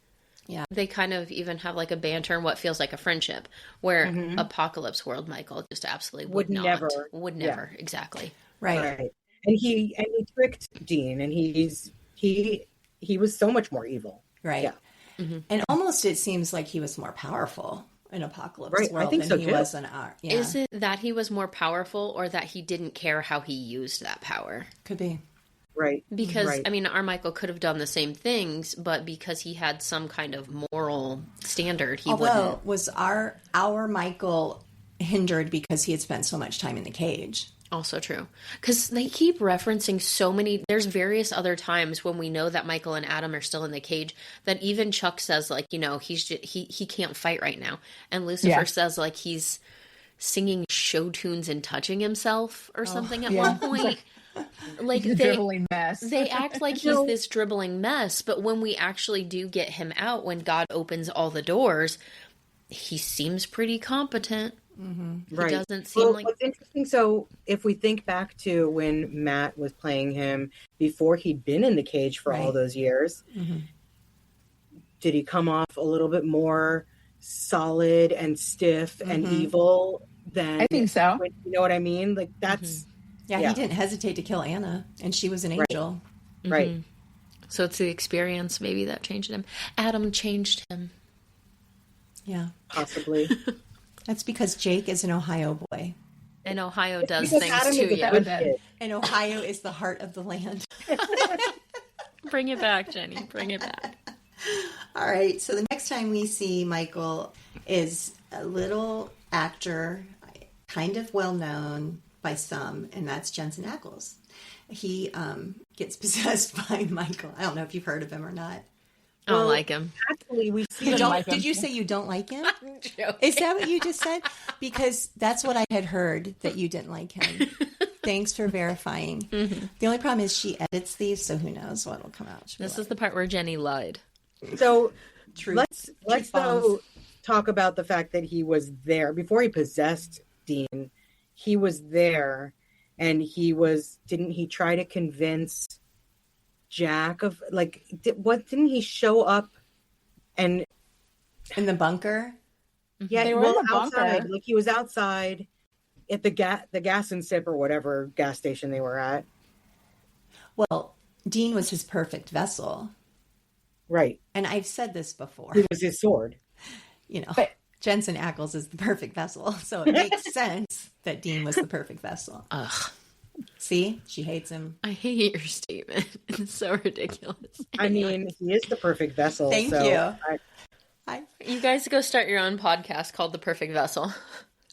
[SPEAKER 2] Yeah.
[SPEAKER 1] They kind of even have like a banter and what feels like a friendship, where
[SPEAKER 4] Mhm.
[SPEAKER 1] Apocalypse World Michael just absolutely
[SPEAKER 4] Would
[SPEAKER 1] would
[SPEAKER 4] never.
[SPEAKER 1] never. Exactly.
[SPEAKER 2] Right.
[SPEAKER 4] And he tricked Dean, and he was so much more evil.
[SPEAKER 2] Right.
[SPEAKER 4] Yeah.
[SPEAKER 2] And almost it seems like he was more powerful in Apocalypse
[SPEAKER 4] Right, I
[SPEAKER 2] World
[SPEAKER 4] think
[SPEAKER 2] than
[SPEAKER 4] so,
[SPEAKER 2] he
[SPEAKER 4] too.
[SPEAKER 2] was in our. Yeah.
[SPEAKER 1] Is it that he was more powerful or that he didn't care how he used that power?
[SPEAKER 2] Could be.
[SPEAKER 4] Right.
[SPEAKER 1] Because,
[SPEAKER 4] Right.
[SPEAKER 1] I mean, our Michael could have done the same things, but because he had some kind of moral standard, he
[SPEAKER 2] Although,
[SPEAKER 1] wouldn't.
[SPEAKER 2] was our Michael hindered because he had spent so much time in the cage?
[SPEAKER 1] Also true. Because they keep referencing so many, there's various other times when we know that Michael and Adam are still in the cage that even Chuck says, like, you know, he can't fight right now. And Lucifer says, like, he's singing show tunes and touching himself or something at one point. Like
[SPEAKER 3] He's a dribbling mess.
[SPEAKER 1] They act like he's this dribbling mess, but when we actually do get him out, when God opens all the doors, he seems pretty competent.
[SPEAKER 4] Right.
[SPEAKER 1] He doesn't seem like...
[SPEAKER 4] What's interesting, so if we think back to when Matt was playing him before he'd been in the cage for all those years, did he come off a little bit more solid and stiff and evil than...
[SPEAKER 3] I think so.
[SPEAKER 4] You know what I mean? Like, that's...
[SPEAKER 2] Yeah, he didn't hesitate to kill Anna, and she was an angel.
[SPEAKER 4] Right.
[SPEAKER 1] So it's the experience maybe that changed him. Adam changed him.
[SPEAKER 2] Yeah.
[SPEAKER 4] Possibly.
[SPEAKER 2] That's because Jake is an Ohio boy.
[SPEAKER 1] And Ohio does
[SPEAKER 4] Because
[SPEAKER 1] things
[SPEAKER 4] Adam
[SPEAKER 1] to
[SPEAKER 4] is a
[SPEAKER 1] you.
[SPEAKER 4] good kid.
[SPEAKER 2] And Ohio is the heart of the land.
[SPEAKER 1] Bring it back, Jenny. Bring it back.
[SPEAKER 2] All right. So the next time we see Michael is a little actor, kind of well known by some, and that's Jensen Ackles. He gets possessed by Michael. I don't know if you've heard of him or not.
[SPEAKER 1] I don't like him.
[SPEAKER 4] Actually, we see
[SPEAKER 2] You
[SPEAKER 4] him
[SPEAKER 2] don't,
[SPEAKER 3] like him.
[SPEAKER 2] did you say you don't like him?
[SPEAKER 1] Joking.
[SPEAKER 2] Is that what you just said? Because that's what I had heard, that you didn't like him. Thanks for verifying. The only problem is she edits these, so who knows what will come out.
[SPEAKER 1] This is the part where Jenny lied.
[SPEAKER 4] So
[SPEAKER 2] Truth.
[SPEAKER 4] let's
[SPEAKER 2] Truth bombs.
[SPEAKER 4] though talk about the fact that he was there before he possessed Dean. He was there, and didn't he try to convince Jack of, like, didn't he show up and
[SPEAKER 2] In the bunker?
[SPEAKER 4] yeah,
[SPEAKER 3] They were
[SPEAKER 4] well,
[SPEAKER 3] in the bunker.
[SPEAKER 4] outside, like he was outside at the gas and sip or whatever gas station they were at.
[SPEAKER 2] Well, Dean was his perfect vessel.
[SPEAKER 4] Right.
[SPEAKER 2] And I've said this before.
[SPEAKER 4] He was his sword.
[SPEAKER 2] You know,
[SPEAKER 3] But-
[SPEAKER 2] Jensen Ackles is the perfect vessel. So it makes sense that Dean was the perfect vessel.
[SPEAKER 1] Ugh.
[SPEAKER 2] See? She hates him.
[SPEAKER 1] I hate your statement. It's so ridiculous.
[SPEAKER 4] I mean, he is the perfect vessel.
[SPEAKER 2] Thank
[SPEAKER 4] so
[SPEAKER 2] you.
[SPEAKER 1] You guys go start your own podcast called The Perfect Vessel.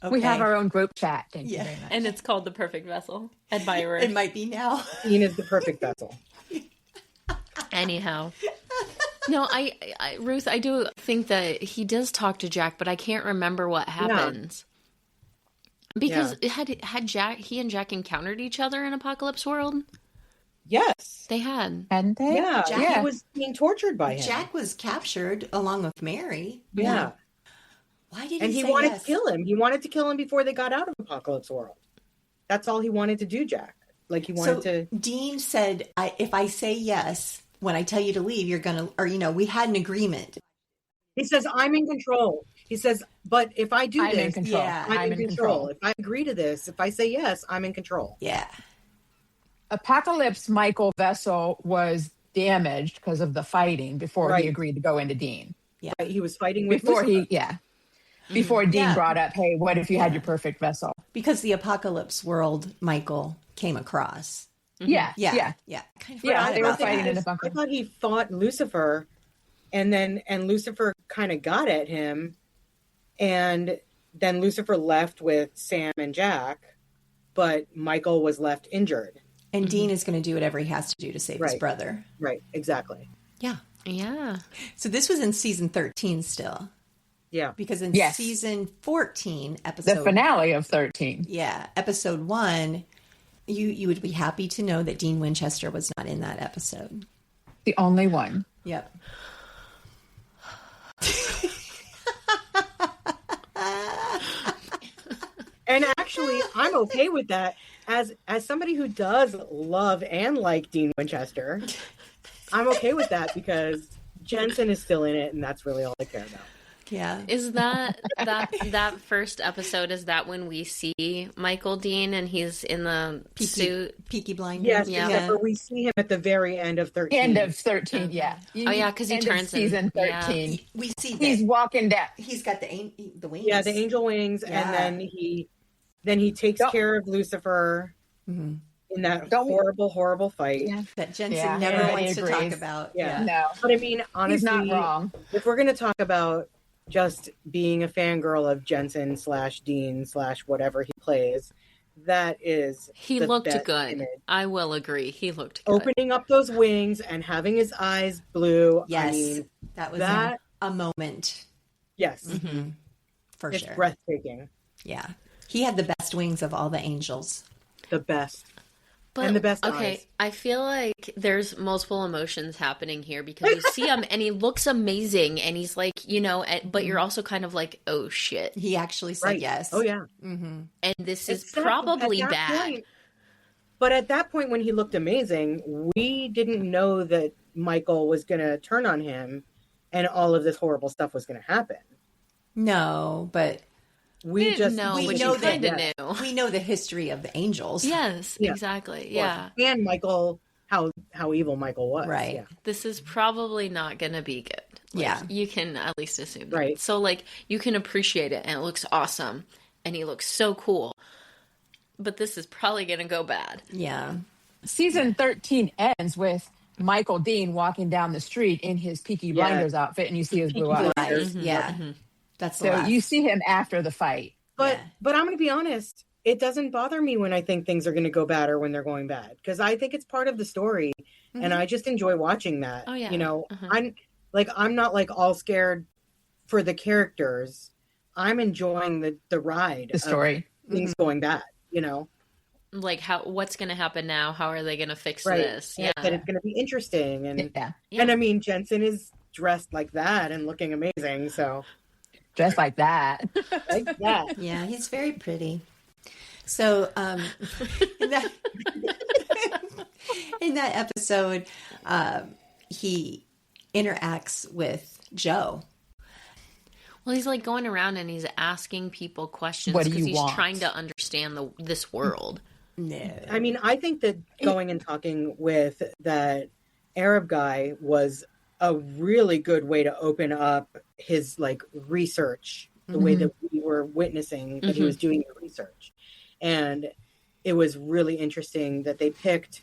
[SPEAKER 2] Okay.
[SPEAKER 3] We have our own group chat. Thank you
[SPEAKER 2] Yeah.
[SPEAKER 3] very much.
[SPEAKER 1] And it's called The Perfect Vessel. Admirer.
[SPEAKER 2] It might be now.
[SPEAKER 4] Dean is the perfect vessel.
[SPEAKER 1] Anyhow. No, I Ruth, I do think that he does talk to Jack, but I can't remember what happens. Because had he and Jack encountered each other in Apocalypse World?
[SPEAKER 4] Yes.
[SPEAKER 1] They had.
[SPEAKER 3] Hadn't they?
[SPEAKER 4] Yeah.
[SPEAKER 2] Jack-
[SPEAKER 4] He was being tortured by him.
[SPEAKER 2] Jack was captured along with Mary.
[SPEAKER 4] Yeah.
[SPEAKER 2] Why did
[SPEAKER 4] And
[SPEAKER 2] he
[SPEAKER 4] he
[SPEAKER 2] say
[SPEAKER 4] wanted
[SPEAKER 2] yes?
[SPEAKER 4] to kill him. He wanted to kill him before they got out of Apocalypse World. That's all he wanted to do, Jack. Like, he wanted to...
[SPEAKER 2] Dean said, if I say yes, when I tell you to leave, you're going to, or, you know, we had an agreement.
[SPEAKER 4] He says, I'm in control. He says, but if I do
[SPEAKER 3] I'm in
[SPEAKER 4] this,
[SPEAKER 3] control.
[SPEAKER 2] yeah,
[SPEAKER 4] I'm in control. If I agree to this, if I say yes, I'm in control.
[SPEAKER 2] Yeah.
[SPEAKER 3] Apocalypse Michael vessel was damaged because of the fighting before
[SPEAKER 4] Right.
[SPEAKER 3] he agreed to go into Dean.
[SPEAKER 4] Right? He was fighting with
[SPEAKER 3] Before
[SPEAKER 4] Lucifer.
[SPEAKER 3] Before Dean
[SPEAKER 2] Yeah.
[SPEAKER 3] brought up, hey, what if you had your perfect vessel?
[SPEAKER 2] Because the Apocalypse World Michael came across.
[SPEAKER 3] Yeah.
[SPEAKER 2] Yeah.
[SPEAKER 3] Yeah.
[SPEAKER 2] Yeah. Kind of
[SPEAKER 3] Yeah,
[SPEAKER 2] forgot
[SPEAKER 3] they were
[SPEAKER 2] about that.
[SPEAKER 3] fighting in the bunker.
[SPEAKER 4] I thought he fought Lucifer, and Lucifer kind of got at him, and then Lucifer left with Sam and Jack, but Michael was left injured.
[SPEAKER 2] And Dean is going to do whatever he has to do to save his
[SPEAKER 4] Right.
[SPEAKER 2] brother.
[SPEAKER 4] Right, exactly.
[SPEAKER 2] Yeah.
[SPEAKER 1] Yeah.
[SPEAKER 2] So this was in season 13 still.
[SPEAKER 4] Yeah.
[SPEAKER 2] Because in
[SPEAKER 3] Yes.
[SPEAKER 2] season 14,
[SPEAKER 3] The
[SPEAKER 2] episode...
[SPEAKER 3] finale of 13.
[SPEAKER 2] Yeah, episode 1, you would be happy to know that Dean Winchester was not in that episode.
[SPEAKER 3] The only one.
[SPEAKER 2] Yep.
[SPEAKER 4] And actually, I'm okay with that as somebody who does love and like Dean Winchester, I'm okay with that because Jensen is still in it, and that's really all I care about.
[SPEAKER 2] Yeah.
[SPEAKER 1] Is that first episode, is that when we see Michael Dean and he's in the suit?
[SPEAKER 2] Peaky Blinders.
[SPEAKER 4] Yes,
[SPEAKER 1] Yeah.
[SPEAKER 4] except for we see him at the very end of 13.
[SPEAKER 3] End of 13, yeah.
[SPEAKER 1] Oh, yeah, because he
[SPEAKER 3] End
[SPEAKER 1] turns
[SPEAKER 3] of season
[SPEAKER 1] in, yeah.
[SPEAKER 3] 13.
[SPEAKER 2] We see
[SPEAKER 3] He's
[SPEAKER 2] that
[SPEAKER 3] walking down.
[SPEAKER 2] he's got the wings.
[SPEAKER 4] Yeah, the angel wings,
[SPEAKER 2] Yeah.
[SPEAKER 4] and then he takes care of Lucifer in that horrible fight.
[SPEAKER 3] Yeah.
[SPEAKER 2] That Jensen
[SPEAKER 3] Yeah,
[SPEAKER 2] never
[SPEAKER 3] everybody
[SPEAKER 2] wants to talk
[SPEAKER 3] agrees.
[SPEAKER 2] about.
[SPEAKER 4] Yeah.
[SPEAKER 3] No,
[SPEAKER 4] But I mean, honestly,
[SPEAKER 3] he's not wrong.
[SPEAKER 4] if we're going to talk about just being a fangirl of Jensen / Dean / whatever he plays, that is
[SPEAKER 1] He
[SPEAKER 4] the
[SPEAKER 1] looked
[SPEAKER 4] best
[SPEAKER 1] good.
[SPEAKER 4] image.
[SPEAKER 1] I will agree. He looked good.
[SPEAKER 4] Opening up those wings and having his eyes blue.
[SPEAKER 2] Yes.
[SPEAKER 4] I mean,
[SPEAKER 2] That was
[SPEAKER 4] that-
[SPEAKER 2] a moment
[SPEAKER 4] yes,
[SPEAKER 2] for
[SPEAKER 4] it's
[SPEAKER 2] sure.
[SPEAKER 4] breathtaking.
[SPEAKER 2] Yeah. He had the best wings of all the angels.
[SPEAKER 4] The best.
[SPEAKER 1] But,
[SPEAKER 4] and the best
[SPEAKER 1] okay,
[SPEAKER 4] eyes.
[SPEAKER 1] I feel like there's multiple emotions happening here because you see him and he looks amazing and he's like, but you're also kind of like, oh shit.
[SPEAKER 2] He actually said
[SPEAKER 4] Right.
[SPEAKER 2] yes.
[SPEAKER 4] Oh, yeah.
[SPEAKER 1] And this is
[SPEAKER 4] Except
[SPEAKER 1] probably
[SPEAKER 4] at that
[SPEAKER 1] bad.
[SPEAKER 4] point- but at that point, when he looked amazing, we didn't know that Michael was going to turn on him and all of this horrible stuff was going to happen.
[SPEAKER 2] No, but
[SPEAKER 4] We just
[SPEAKER 1] know,
[SPEAKER 2] we
[SPEAKER 1] but
[SPEAKER 2] know
[SPEAKER 1] you
[SPEAKER 2] that-
[SPEAKER 1] kind of knew.
[SPEAKER 2] we know the history of the angels.
[SPEAKER 1] Yes,
[SPEAKER 4] Yeah.
[SPEAKER 1] exactly. Yeah.
[SPEAKER 4] And Michael, how evil Michael was.
[SPEAKER 2] Right.
[SPEAKER 4] Yeah.
[SPEAKER 1] This is probably not going to be good. Like,
[SPEAKER 2] Yeah.
[SPEAKER 1] You can at least assume that.
[SPEAKER 4] Right.
[SPEAKER 1] So, you can appreciate it and it looks awesome and he looks so cool. But this is probably going to go bad.
[SPEAKER 2] Yeah.
[SPEAKER 3] Season 13 ends with Michael Dean walking down the street in his Peaky Blinders outfit, and you see his blue eyes.
[SPEAKER 2] Eyes. Yeah. That's the
[SPEAKER 3] So
[SPEAKER 2] last.
[SPEAKER 3] you see him after the fight.
[SPEAKER 4] But
[SPEAKER 2] Yeah.
[SPEAKER 4] but I'm going to be honest. It doesn't bother me when I think things are going to go bad or when they're going bad because I think it's part of the story, and I just enjoy watching that.
[SPEAKER 1] Oh, yeah.
[SPEAKER 4] I'm not like all scared for the characters. I'm enjoying the ride,
[SPEAKER 3] The story.
[SPEAKER 4] of things going bad.
[SPEAKER 1] What's going to happen now? How are they going to fix
[SPEAKER 4] Right.
[SPEAKER 1] this? Yeah.
[SPEAKER 4] That it's going to be interesting, and
[SPEAKER 3] Yeah.
[SPEAKER 1] Yeah.
[SPEAKER 4] and I mean Jensen is dressed like that and looking amazing, so
[SPEAKER 3] Just like that.
[SPEAKER 4] like that.
[SPEAKER 2] Yeah, he's very pretty. So, in that in that episode, he interacts with Joe.
[SPEAKER 1] Well, he's going around and he's asking people questions
[SPEAKER 3] What do
[SPEAKER 1] because
[SPEAKER 3] you
[SPEAKER 1] he's
[SPEAKER 3] want?
[SPEAKER 1] trying to understand this world.
[SPEAKER 2] No,
[SPEAKER 4] I mean, I think that going and talking with that Arab guy was a really good way to open up his research, the way that we were witnessing that he was doing the research. And it was really interesting that they picked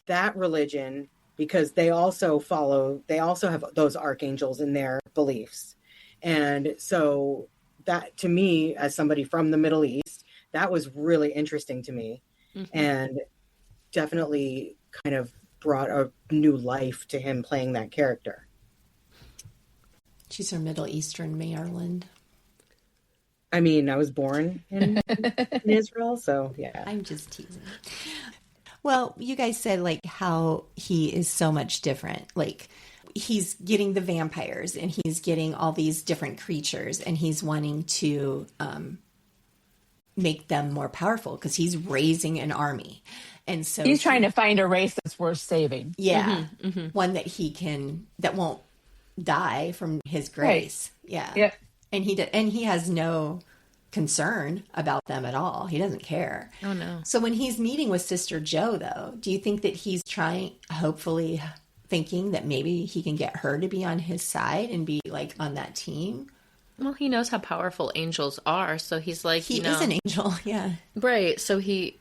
[SPEAKER 4] that religion because they also have those archangels in their beliefs. And so that, to me, as somebody from the Middle East, that was really interesting to me, and definitely kind of brought a new life to him playing that character.
[SPEAKER 2] she's from Middle Eastern Maryland.
[SPEAKER 4] I mean, I was born in Israel, so yeah.
[SPEAKER 2] I'm just teasing. Well, you guys said how he is so much different. He's getting the vampires and he's getting all these different creatures and he's wanting to make them more powerful because he's raising an army. And so
[SPEAKER 3] He's trying to find a race that's worth saving.
[SPEAKER 2] yeah, one that won't die from his grace. Yeah.
[SPEAKER 3] Yep.
[SPEAKER 2] And he has no concern about them at all. He doesn't care.
[SPEAKER 1] Oh, no.
[SPEAKER 2] So when he's meeting with Sister Joe, though, do you think that he's hopefully thinking that maybe he can get her to be on his side and be on that team?
[SPEAKER 1] Well, he knows how powerful angels are, so he's like,
[SPEAKER 2] He is an angel, yeah.
[SPEAKER 1] right. So he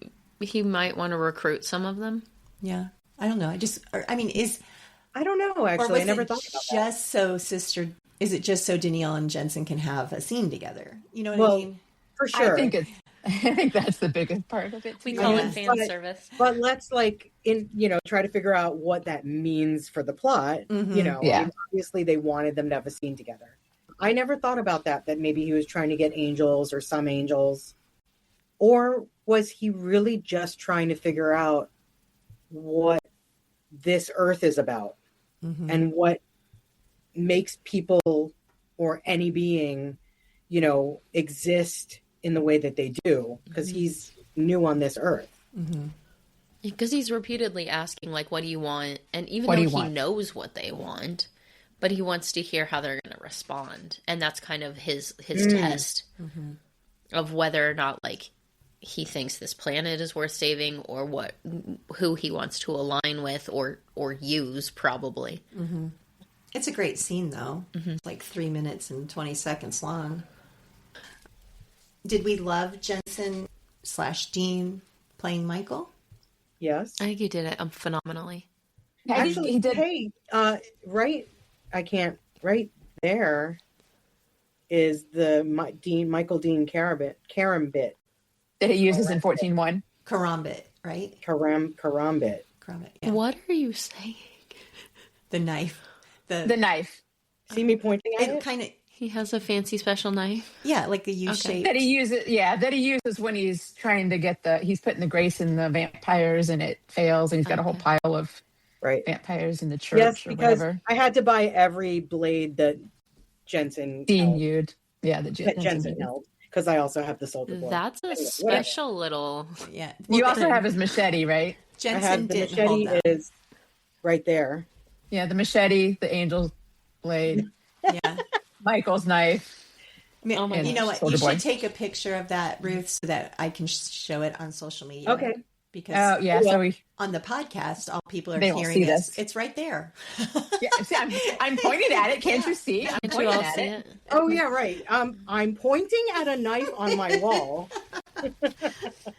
[SPEAKER 1] might want to recruit some of them.
[SPEAKER 2] Yeah. I don't know.
[SPEAKER 4] I don't know,
[SPEAKER 2] Or
[SPEAKER 4] actually.
[SPEAKER 2] was
[SPEAKER 4] I never
[SPEAKER 2] it
[SPEAKER 4] thought about that.
[SPEAKER 2] just so is it just so Danielle and Jensen can have a scene together? You know what
[SPEAKER 4] Well,
[SPEAKER 2] I mean?
[SPEAKER 4] For sure.
[SPEAKER 3] I think that's the biggest part of it.
[SPEAKER 1] We
[SPEAKER 3] too.
[SPEAKER 1] call
[SPEAKER 2] Yeah.
[SPEAKER 1] it fan
[SPEAKER 4] But-
[SPEAKER 1] service.
[SPEAKER 4] But let's try to figure out what that means for the plot.
[SPEAKER 3] Yeah.
[SPEAKER 4] I mean, obviously they wanted them to have a scene together. I never thought about that maybe he was trying to get angels or some angels. Or was he really just trying to figure out what this earth is about and what makes people or any being, exist in the way that they do? Because he's new on this earth.
[SPEAKER 1] Because he's repeatedly asking, like, what do you want? And even
[SPEAKER 3] What do
[SPEAKER 1] though
[SPEAKER 3] you
[SPEAKER 1] he
[SPEAKER 3] want?
[SPEAKER 1] knows what they want, but he wants to hear how they're going to respond. And that's kind of his test of whether or not, like, he thinks this planet is worth saving, or who he wants to align with or use, probably.
[SPEAKER 2] It's a great scene, though. It's like 3 minutes and 20 seconds long. Did we love Jensen/Dean playing Michael?
[SPEAKER 4] Yes.
[SPEAKER 1] I think he did it phenomenally.
[SPEAKER 4] Actually,
[SPEAKER 3] he did.
[SPEAKER 4] hey, right there is the Michael Dean Karambit.
[SPEAKER 3] That he uses in 14.1.
[SPEAKER 2] Karambit, right?
[SPEAKER 4] Karambit.
[SPEAKER 2] Karambit, yeah.
[SPEAKER 1] What are you saying?
[SPEAKER 2] The knife.
[SPEAKER 3] The knife.
[SPEAKER 4] See me pointing at
[SPEAKER 2] It
[SPEAKER 4] it?
[SPEAKER 2] kind of,
[SPEAKER 1] He has a fancy special knife.
[SPEAKER 2] yeah, like the U-shaped.
[SPEAKER 3] That he uses when he's trying to get he's putting the grace in the vampires and it fails, and he's got a whole pile of
[SPEAKER 4] Right.
[SPEAKER 3] vampires in the church
[SPEAKER 4] Yes,
[SPEAKER 3] or
[SPEAKER 4] because
[SPEAKER 3] whatever.
[SPEAKER 4] I had to buy every blade that Jensen
[SPEAKER 3] Dean
[SPEAKER 4] held.
[SPEAKER 3] used. Yeah, the
[SPEAKER 4] Jensen held. Because I also have the soldier blade.
[SPEAKER 1] That's a
[SPEAKER 4] Anyway,
[SPEAKER 1] special little...
[SPEAKER 2] Yeah.
[SPEAKER 3] You also have his machete, right?
[SPEAKER 4] I
[SPEAKER 2] Jensen
[SPEAKER 4] had the
[SPEAKER 2] didn't hold
[SPEAKER 4] machete
[SPEAKER 2] that.
[SPEAKER 4] is right there.
[SPEAKER 3] Yeah, the machete, the angel's blade,
[SPEAKER 2] Yeah.
[SPEAKER 3] Michael's knife.
[SPEAKER 1] Oh my
[SPEAKER 2] You know
[SPEAKER 1] gosh.
[SPEAKER 2] what? You
[SPEAKER 3] Soldier
[SPEAKER 2] should
[SPEAKER 3] boy.
[SPEAKER 2] take a picture of that, Ruth, so that I can show it on social media.
[SPEAKER 4] Okay.
[SPEAKER 2] Because
[SPEAKER 3] Oh, yeah. So we,
[SPEAKER 2] on the podcast, all people are
[SPEAKER 3] They won't
[SPEAKER 2] hearing
[SPEAKER 3] see
[SPEAKER 2] this.
[SPEAKER 3] this.
[SPEAKER 2] It's right there.
[SPEAKER 3] yeah, see, I'm pointing at it. Can't you see? I'm
[SPEAKER 1] Did you
[SPEAKER 3] pointing
[SPEAKER 1] all
[SPEAKER 3] at
[SPEAKER 1] see
[SPEAKER 3] it.
[SPEAKER 1] it?
[SPEAKER 4] Oh yeah, right. I'm pointing at a knife on my wall.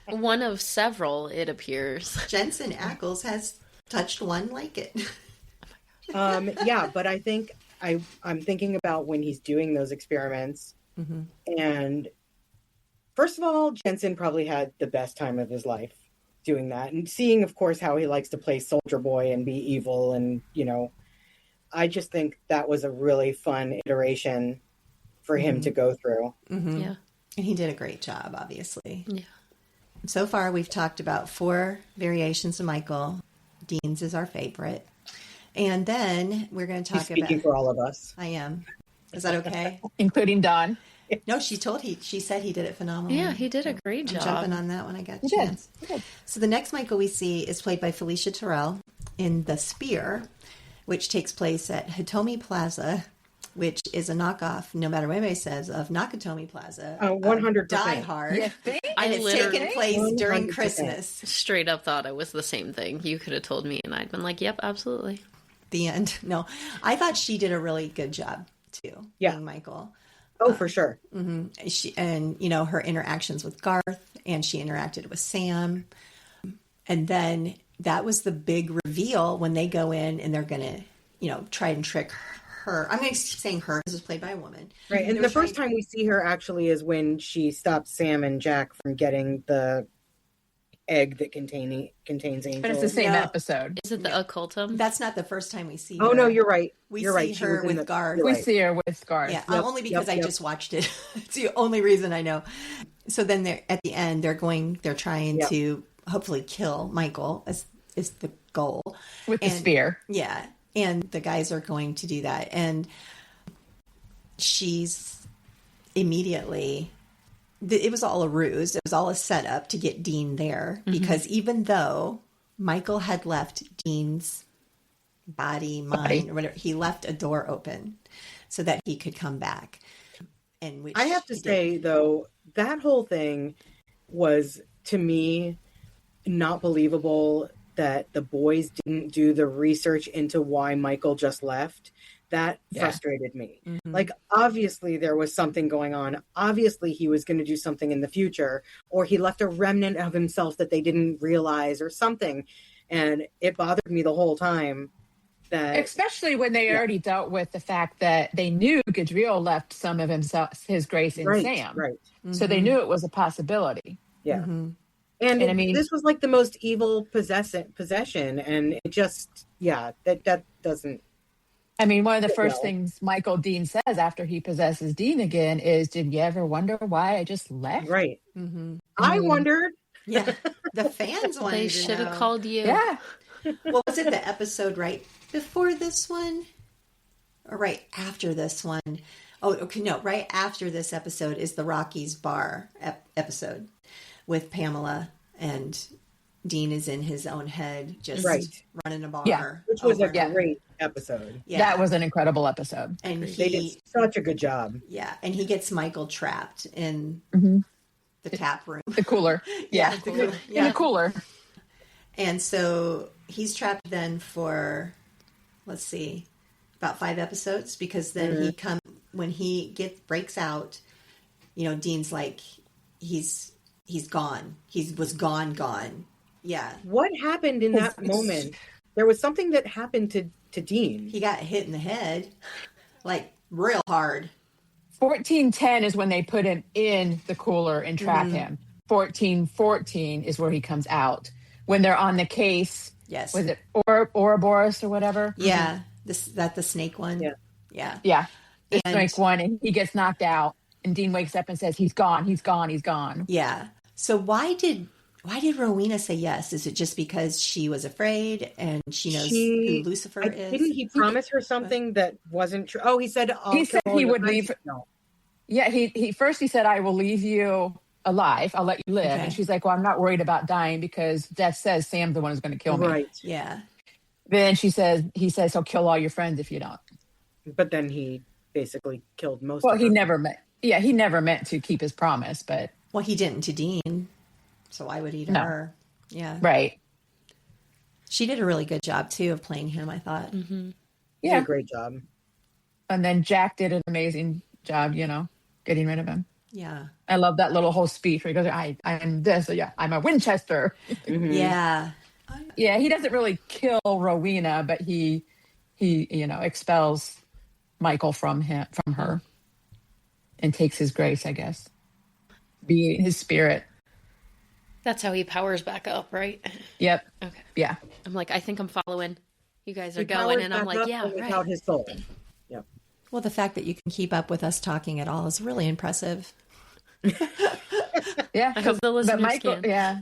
[SPEAKER 1] One of several, it appears.
[SPEAKER 2] Jensen Ackles has touched one like it.
[SPEAKER 4] Yeah, but I think I'm thinking about when he's doing those experiments, and first of all, Jensen probably had the best time of his life doing that, and seeing, of course, how he likes to play soldier boy and be evil, and I just think that was a really fun iteration for him to go through.
[SPEAKER 1] Yeah.
[SPEAKER 2] And he did a great job, obviously.
[SPEAKER 1] Yeah.
[SPEAKER 2] So far, we've talked about 4 variations of Michael. Dean's is our favorite. And then we're going to
[SPEAKER 4] He's
[SPEAKER 2] talk
[SPEAKER 4] speaking
[SPEAKER 2] about...
[SPEAKER 4] for all of us.
[SPEAKER 2] I am. Is that okay?
[SPEAKER 3] Including Don.
[SPEAKER 2] No, she said he did it phenomenally.
[SPEAKER 1] Yeah, he did a great
[SPEAKER 2] I'm
[SPEAKER 1] job.
[SPEAKER 2] jumping on that when I got a
[SPEAKER 3] He did.
[SPEAKER 2] chance. So the next Michael we see is played by Felicia Terrell in The Spear, which takes place at Hitomi Plaza, which is a knockoff, no matter what anybody says, of Nakatomi Plaza.
[SPEAKER 4] 100%.
[SPEAKER 2] Die Hard.
[SPEAKER 3] You think?
[SPEAKER 2] And it's
[SPEAKER 1] literally-
[SPEAKER 2] taking place during
[SPEAKER 4] 100%.
[SPEAKER 2] Christmas.
[SPEAKER 1] Straight up thought it was the same thing. You could have told me, and I'd been like, yep, absolutely.
[SPEAKER 2] The end. No, I thought she did a really good job too.
[SPEAKER 4] Yeah.
[SPEAKER 2] Being Michael.
[SPEAKER 4] Oh, for sure.
[SPEAKER 2] She and her interactions with Garth, and she interacted with Sam, and then that was the big reveal when they go in and they're gonna try and trick her. I'm going to keep saying her because it's played by a woman,
[SPEAKER 4] Right, and
[SPEAKER 2] They
[SPEAKER 4] the
[SPEAKER 2] were
[SPEAKER 4] first
[SPEAKER 2] trying-
[SPEAKER 4] time we see her actually is when she stops Sam and Jack from getting the egg that contains angels.
[SPEAKER 3] But it's the same
[SPEAKER 2] No.
[SPEAKER 3] episode.
[SPEAKER 1] Is it the occultum?
[SPEAKER 2] That's not the first time we see her.
[SPEAKER 4] Oh no, you're right.
[SPEAKER 2] We
[SPEAKER 4] You're
[SPEAKER 2] see
[SPEAKER 4] right. She
[SPEAKER 2] her
[SPEAKER 4] was in
[SPEAKER 2] with
[SPEAKER 4] the-
[SPEAKER 2] Garth.
[SPEAKER 4] you're
[SPEAKER 3] We
[SPEAKER 4] right.
[SPEAKER 3] see her with Garth.
[SPEAKER 2] Yeah,
[SPEAKER 4] Yep,
[SPEAKER 2] only because
[SPEAKER 4] yep,
[SPEAKER 2] I
[SPEAKER 4] yep.
[SPEAKER 2] just watched it. It's the only reason I know. So then at the end, they're trying
[SPEAKER 4] Yep.
[SPEAKER 2] to hopefully kill Michael is the goal.
[SPEAKER 3] With the
[SPEAKER 2] And-
[SPEAKER 3] spear.
[SPEAKER 2] Yeah. And the guys are going to do that. And she's immediately, it was all a ruse. It was all a setup to get Dean there. Because even though Michael had left Dean's body, mind, or whatever, he left a door open so that he could come back. And which
[SPEAKER 4] I have to
[SPEAKER 2] he did.
[SPEAKER 4] say though, that whole thing was to me not believable that the boys didn't do the research into why Michael just left. That frustrated me. Like, obviously there was something going on. Obviously he was going to do something in the future, or he left a remnant of himself that they didn't realize or something. And it bothered me the whole time that
[SPEAKER 3] Especially when they already dealt with the fact that they knew Gadriel left some of his grace in Sam.
[SPEAKER 4] Right.
[SPEAKER 3] So they knew it was a possibility.
[SPEAKER 4] Yeah.
[SPEAKER 2] Mm-hmm.
[SPEAKER 4] And
[SPEAKER 3] I mean-
[SPEAKER 4] this was like the most evil possession. And it just, that doesn't.
[SPEAKER 3] I mean, one of the
[SPEAKER 4] Well-
[SPEAKER 3] first things Michael Dean says after he possesses Dean again is, "Did you ever wonder why I just left?"
[SPEAKER 4] Right.
[SPEAKER 2] Mm-hmm.
[SPEAKER 4] I wondered.
[SPEAKER 2] Yeah. The fans wanted
[SPEAKER 1] They
[SPEAKER 2] to
[SPEAKER 1] should have
[SPEAKER 2] know.
[SPEAKER 1] called you.
[SPEAKER 3] Yeah.
[SPEAKER 2] Well, was it the episode right before this one? Or right after this one? Oh, okay, no, right after this episode is the Rockies Bar episode, with Pamela, and Dean is in his own head, just running a bar.
[SPEAKER 3] Yeah.
[SPEAKER 4] Which was a
[SPEAKER 2] over.
[SPEAKER 4] great episode.
[SPEAKER 2] Yeah.
[SPEAKER 3] That was an incredible episode.
[SPEAKER 2] And
[SPEAKER 4] They did such a good job.
[SPEAKER 2] Yeah, and he gets Michael trapped in the tap room.
[SPEAKER 3] The cooler. Yeah. In the cooler.
[SPEAKER 2] And so he's trapped then for, let's see, about 5 episodes, because then when he breaks out, you know, Dean's like, he's gone. He was gone. Yeah.
[SPEAKER 4] What happened in that moment? There was something that happened to Dean.
[SPEAKER 2] He got hit in the head, like real hard.
[SPEAKER 3] 1410 is when they put him in the cooler and trap him. 1414 is where he comes out. When they're on the case.
[SPEAKER 2] Yes.
[SPEAKER 3] Was it Ouroboros or whatever?
[SPEAKER 2] Yeah. That the snake one?
[SPEAKER 3] Yeah. The snake one, and he gets knocked out, and Dean wakes up and says, he's gone.
[SPEAKER 2] Yeah. So why did Rowena say yes? Is it just because she was afraid and she knows who Lucifer is?
[SPEAKER 4] Didn't he promise her something that wasn't true? Oh, he said
[SPEAKER 3] he would leave. No. Yeah, he first said, I will leave you alive. I'll let you live.
[SPEAKER 2] Okay.
[SPEAKER 3] And she's like, well, I'm not worried about dying because Death says Sam's the one who's going to kill me.
[SPEAKER 4] Right.
[SPEAKER 2] Yeah.
[SPEAKER 3] Then he says he'll kill all your friends if you don't.
[SPEAKER 4] But then he basically killed most
[SPEAKER 3] Well,
[SPEAKER 4] of them.
[SPEAKER 3] he never meant to keep his promise, but.
[SPEAKER 2] Well, he didn't to Dean. So why would he to her? Yeah.
[SPEAKER 3] Right.
[SPEAKER 2] She did a really good job, too, of playing him, I thought.
[SPEAKER 4] He
[SPEAKER 3] Yeah.
[SPEAKER 4] did a great job.
[SPEAKER 3] And then Jack did an amazing job, getting rid of him.
[SPEAKER 2] Yeah.
[SPEAKER 3] I love that little whole speech where he goes, I'm this, I'm a Winchester.
[SPEAKER 2] Yeah.
[SPEAKER 3] Yeah, he doesn't really kill Rowena, but he expels Michael from her and takes his grace, I guess. Being his spirit.
[SPEAKER 1] That's how he powers back up, right?
[SPEAKER 3] Yep.
[SPEAKER 1] Okay.
[SPEAKER 3] Yeah.
[SPEAKER 1] I'm like, I think I'm following. You guys are
[SPEAKER 4] He
[SPEAKER 1] going,
[SPEAKER 4] powers
[SPEAKER 1] and I'm
[SPEAKER 4] back
[SPEAKER 1] like,
[SPEAKER 4] up
[SPEAKER 1] yeah,
[SPEAKER 4] without
[SPEAKER 1] right.
[SPEAKER 4] his soul. Yep.
[SPEAKER 2] Well, the fact that you can keep up with us talking at all is really impressive.
[SPEAKER 3] Yeah.
[SPEAKER 1] I hope the listeners
[SPEAKER 3] Michael,
[SPEAKER 1] can.
[SPEAKER 3] yeah.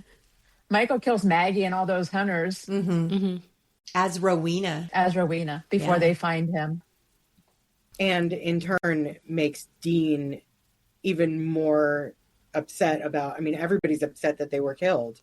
[SPEAKER 3] Michael kills Maggie and all those hunters
[SPEAKER 2] As Rowena.
[SPEAKER 3] before they find him.
[SPEAKER 4] And in turn makes Dean even more upset about, everybody's upset that they were killed,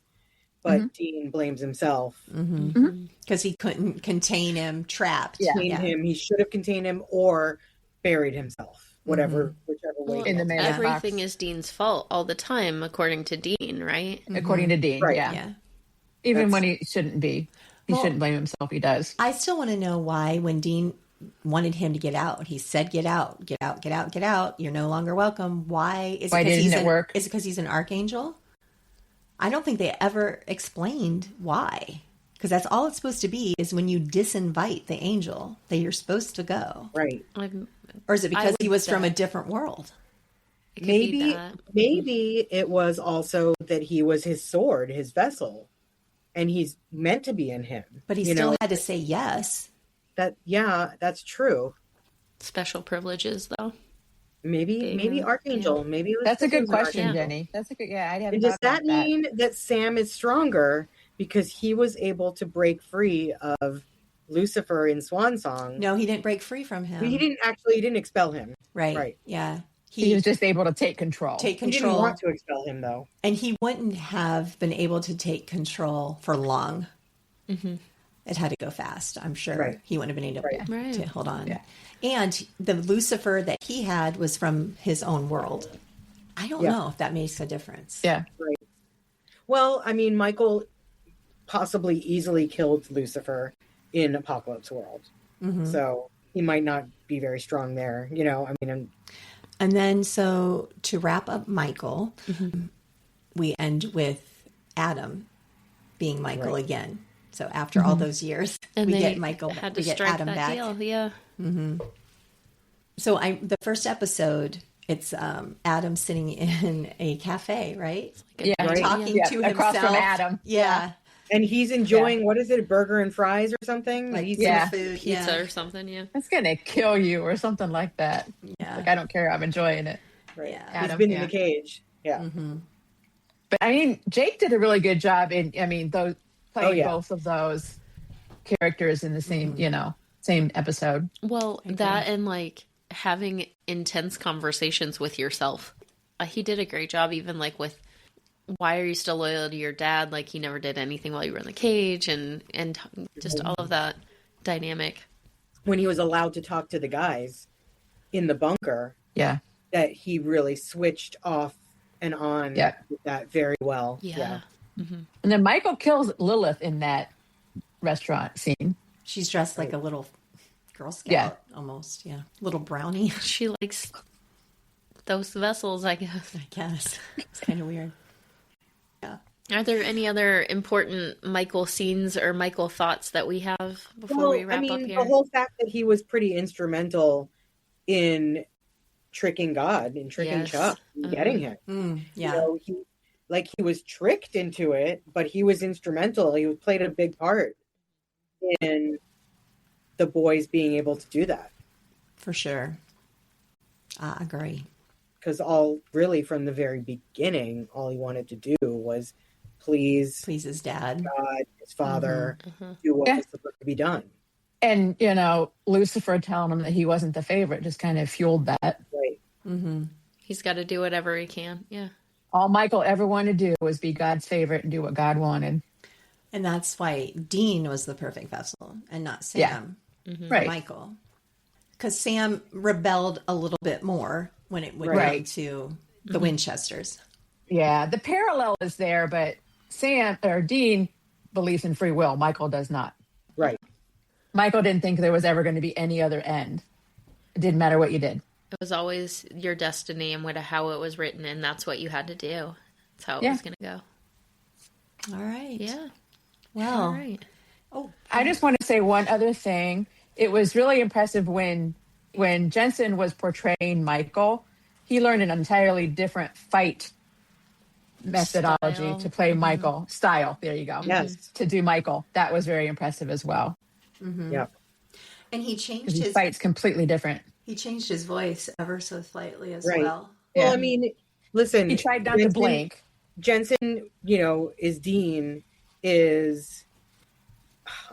[SPEAKER 4] but Dean blames himself.
[SPEAKER 2] Because he couldn't contain him, trapped.
[SPEAKER 4] Him. He should have contained him or buried himself, whichever way.
[SPEAKER 3] In the mailbox.
[SPEAKER 1] Everything is Dean's fault all the time, according to Dean, right?
[SPEAKER 3] According to Dean,
[SPEAKER 4] Right.
[SPEAKER 3] yeah. Even when he shouldn't be. He shouldn't blame himself. He does.
[SPEAKER 2] I still want to know why, when Dean wanted him to get out, he said, get out. You're no longer welcome. Why?
[SPEAKER 3] Why didn't it work?
[SPEAKER 2] Is it because he's an archangel? I don't think they ever explained why. Because that's all it's supposed to be, is when you disinvite the angel that you're supposed to go.
[SPEAKER 4] Right.
[SPEAKER 2] Or is it because he was
[SPEAKER 1] bet.
[SPEAKER 2] from a different world?
[SPEAKER 1] It could be
[SPEAKER 4] Maybe
[SPEAKER 1] that.
[SPEAKER 4] it was also that he was his sword, his vessel, and he's meant to be in him.
[SPEAKER 2] But he still had to say yes.
[SPEAKER 4] That's true.
[SPEAKER 1] Special privileges, though.
[SPEAKER 4] Maybe Archangel. Maybe
[SPEAKER 3] That's a good
[SPEAKER 4] Lucifer's
[SPEAKER 3] question,
[SPEAKER 4] Archangel.
[SPEAKER 3] Jenny. That's a good. Yeah, I haven't.
[SPEAKER 4] And does
[SPEAKER 3] thought
[SPEAKER 4] that
[SPEAKER 3] about
[SPEAKER 4] mean that Sam is stronger because he was able to break free of Lucifer in Swan Song?
[SPEAKER 2] No, he didn't break free from him.
[SPEAKER 4] He didn't expel him.
[SPEAKER 2] Right. Yeah.
[SPEAKER 3] He was just able to take control.
[SPEAKER 4] He didn't want to expel him, though.
[SPEAKER 2] And he wouldn't have been able to take control for long. It had to go fast, I'm sure.
[SPEAKER 4] Right.
[SPEAKER 2] He wouldn't have been able to hold on.
[SPEAKER 3] Yeah.
[SPEAKER 2] And the Lucifer that he had was from his own world. I don't know if that makes a difference.
[SPEAKER 3] Yeah.
[SPEAKER 4] Right. Well, Michael possibly easily killed Lucifer in Apocalypse World. So he might not be very strong there,
[SPEAKER 2] And then, so to wrap up Michael, we end with Adam being Michael again. So after all those years,
[SPEAKER 1] And
[SPEAKER 2] we
[SPEAKER 1] they
[SPEAKER 2] get Michael,
[SPEAKER 1] had to
[SPEAKER 2] we get
[SPEAKER 1] strike
[SPEAKER 2] Adam
[SPEAKER 1] that
[SPEAKER 2] back.
[SPEAKER 1] deal, yeah.
[SPEAKER 2] So the first episode, it's Adam sitting in a cafe, right?
[SPEAKER 1] Like a
[SPEAKER 3] Yeah.
[SPEAKER 2] Talking to
[SPEAKER 3] across
[SPEAKER 2] himself.
[SPEAKER 3] from Adam.
[SPEAKER 2] Yeah.
[SPEAKER 4] And he's enjoying, what is it, a burger and fries or something?
[SPEAKER 2] Like
[SPEAKER 4] He's
[SPEAKER 3] Yeah.
[SPEAKER 2] food.
[SPEAKER 1] Pizza or something, yeah.
[SPEAKER 3] That's gonna kill you or something like that.
[SPEAKER 2] Yeah.
[SPEAKER 3] Like I don't care. I'm enjoying it.
[SPEAKER 4] Right.
[SPEAKER 2] Yeah.
[SPEAKER 4] He's
[SPEAKER 3] Adam,
[SPEAKER 4] been
[SPEAKER 3] yeah.
[SPEAKER 4] in the cage. Yeah.
[SPEAKER 3] But Jake did a really good job in those playing both of those characters in the same same episode.
[SPEAKER 1] Well, that and like having intense conversations with yourself. He did a great job, even like with why are you still loyal to your dad? Like, he never did anything while you were in the cage, and just all of that dynamic.
[SPEAKER 4] When he was allowed to talk to the guys in the bunker, that he really switched off and on with that very well.
[SPEAKER 1] Yeah.
[SPEAKER 3] Mm-hmm. And then Michael kills Lilith in that restaurant scene.
[SPEAKER 2] She's dressed like a little Girl Scout, almost. Yeah, little brownie.
[SPEAKER 1] She likes those vessels, I guess.
[SPEAKER 2] It's kind of weird. Yeah.
[SPEAKER 1] Are there any other important Michael scenes or Michael thoughts that we have before we wrap up here?
[SPEAKER 4] The whole fact that he was pretty instrumental in tricking God and tricking Chuck and getting him.
[SPEAKER 2] Yeah.
[SPEAKER 4] You know, he was tricked into it, but he was instrumental. He played a big part in the boys being able to do that.
[SPEAKER 2] For sure. I agree.
[SPEAKER 4] Because from the very beginning, all he wanted to do was please
[SPEAKER 2] his dad,
[SPEAKER 4] God, his father, do what was supposed to be done.
[SPEAKER 3] And, Lucifer telling him that he wasn't the favorite just kind of fueled that.
[SPEAKER 4] Right.
[SPEAKER 2] Mm-hmm.
[SPEAKER 1] He's got to do whatever he can. Yeah.
[SPEAKER 3] All Michael ever wanted to do was be God's favorite and do what God wanted.
[SPEAKER 2] And that's why Dean was the perfect vessel and not Sam.
[SPEAKER 3] Right.
[SPEAKER 2] Michael. Because Sam rebelled a little bit more when it would come to the Winchesters.
[SPEAKER 3] Yeah, the parallel is there, but Dean believes in free will. Michael does not.
[SPEAKER 4] Right.
[SPEAKER 3] Michael didn't think there was ever going to be any other end. It didn't matter what you did.
[SPEAKER 1] It was always your destiny and how it was written, and that's what you had to do. That's how it was going to go.
[SPEAKER 2] All right.
[SPEAKER 1] Yeah.
[SPEAKER 2] Well.
[SPEAKER 1] All right.
[SPEAKER 2] Oh,
[SPEAKER 3] I just want to say one other thing. It was really impressive when Jensen was portraying Michael. He learned an entirely different fight methodology to play Michael. Style, there you go.
[SPEAKER 4] Yes.
[SPEAKER 3] To do Michael. That was very impressive as well.
[SPEAKER 2] Mm-hmm.
[SPEAKER 4] Yeah.
[SPEAKER 2] And he changed his
[SPEAKER 3] fight's completely different.
[SPEAKER 2] He changed his voice ever so slightly as well.
[SPEAKER 4] Well, I mean, listen.
[SPEAKER 3] He tried not to blink.
[SPEAKER 4] Jensen, is Dean,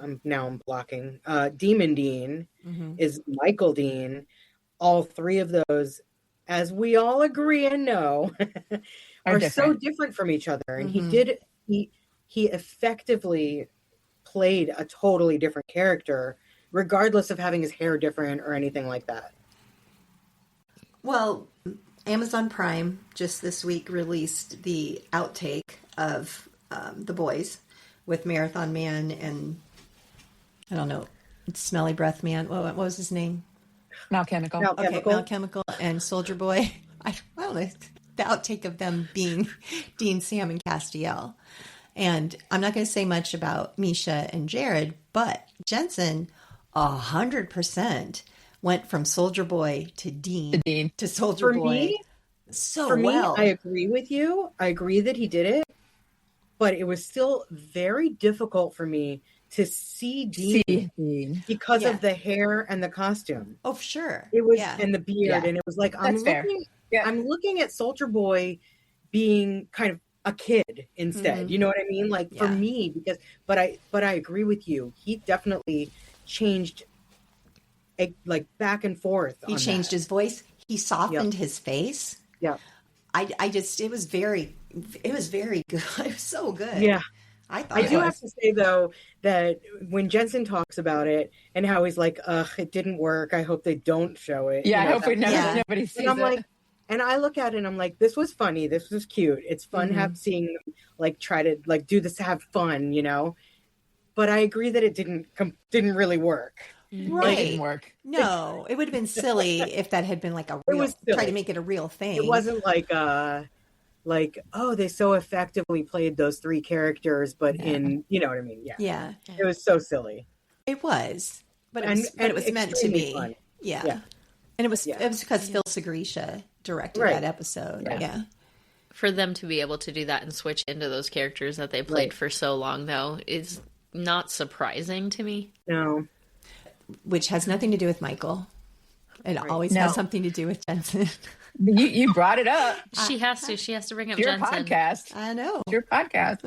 [SPEAKER 4] I'm blocking. Demon Dean is Michael Dean. All three of those, as we all agree and know, are so different from each other. And he effectively played a totally different character, regardless of having his hair different or anything like that.
[SPEAKER 2] Well, Amazon Prime just this week released the outtake of The Boys with Marathon Man and, I don't know, Smelly Breath Man. What was his name?
[SPEAKER 3] Mal Chemical.
[SPEAKER 2] Mal Chemical and Soldier Boy. I don't know, the outtake of them being Dean, Sam, and Castiel. And I'm not going to say much about Misha and Jared, but Jensen 100% went from Soldier Boy to Dean to Soldier Boy.
[SPEAKER 4] For me, I agree with you. I agree that he did it, but it was still very difficult for me to see Dean because of the hair and the costume.
[SPEAKER 2] Oh, sure.
[SPEAKER 4] It was and the beard, and it was like I'm looking at Soldier Boy being kind of a kid instead. You know what I mean? Like for me, but I agree with you. He definitely changed, like back and forth.
[SPEAKER 2] He changed his voice. He softened his face.
[SPEAKER 4] Yeah.
[SPEAKER 2] It was very good. It was so good.
[SPEAKER 4] Yeah.
[SPEAKER 2] I
[SPEAKER 4] do have to say though that when Jensen talks about it and how he's like, it didn't work. I hope they don't show it.
[SPEAKER 3] Yeah, I hope nobody sees
[SPEAKER 4] and
[SPEAKER 3] it.
[SPEAKER 4] And I look at it and I'm like, this was funny. This was cute. It's fun seeing them like try to like do this to have fun, But I agree that it didn't really work.
[SPEAKER 2] Right.
[SPEAKER 3] It didn't work.
[SPEAKER 2] No, it would have been silly if that had been like try to make it a real thing.
[SPEAKER 4] It wasn't like they so effectively played those three characters, but in you know what I mean? Yeah. It was so silly.
[SPEAKER 2] It was, but it was meant to be. Fun. Yeah. And it was because Phil Segresha directed that episode. Yeah.
[SPEAKER 1] For them to be able to do that and switch into those characters that they played for so long, though, is not surprising to me.
[SPEAKER 4] No.
[SPEAKER 2] Which has nothing to do with Michael. It always has something to do with Jensen.
[SPEAKER 3] You brought it up.
[SPEAKER 1] She has to. She has to bring up
[SPEAKER 3] your
[SPEAKER 1] Jensen.
[SPEAKER 3] Podcast.
[SPEAKER 2] I know.
[SPEAKER 3] It's your podcast.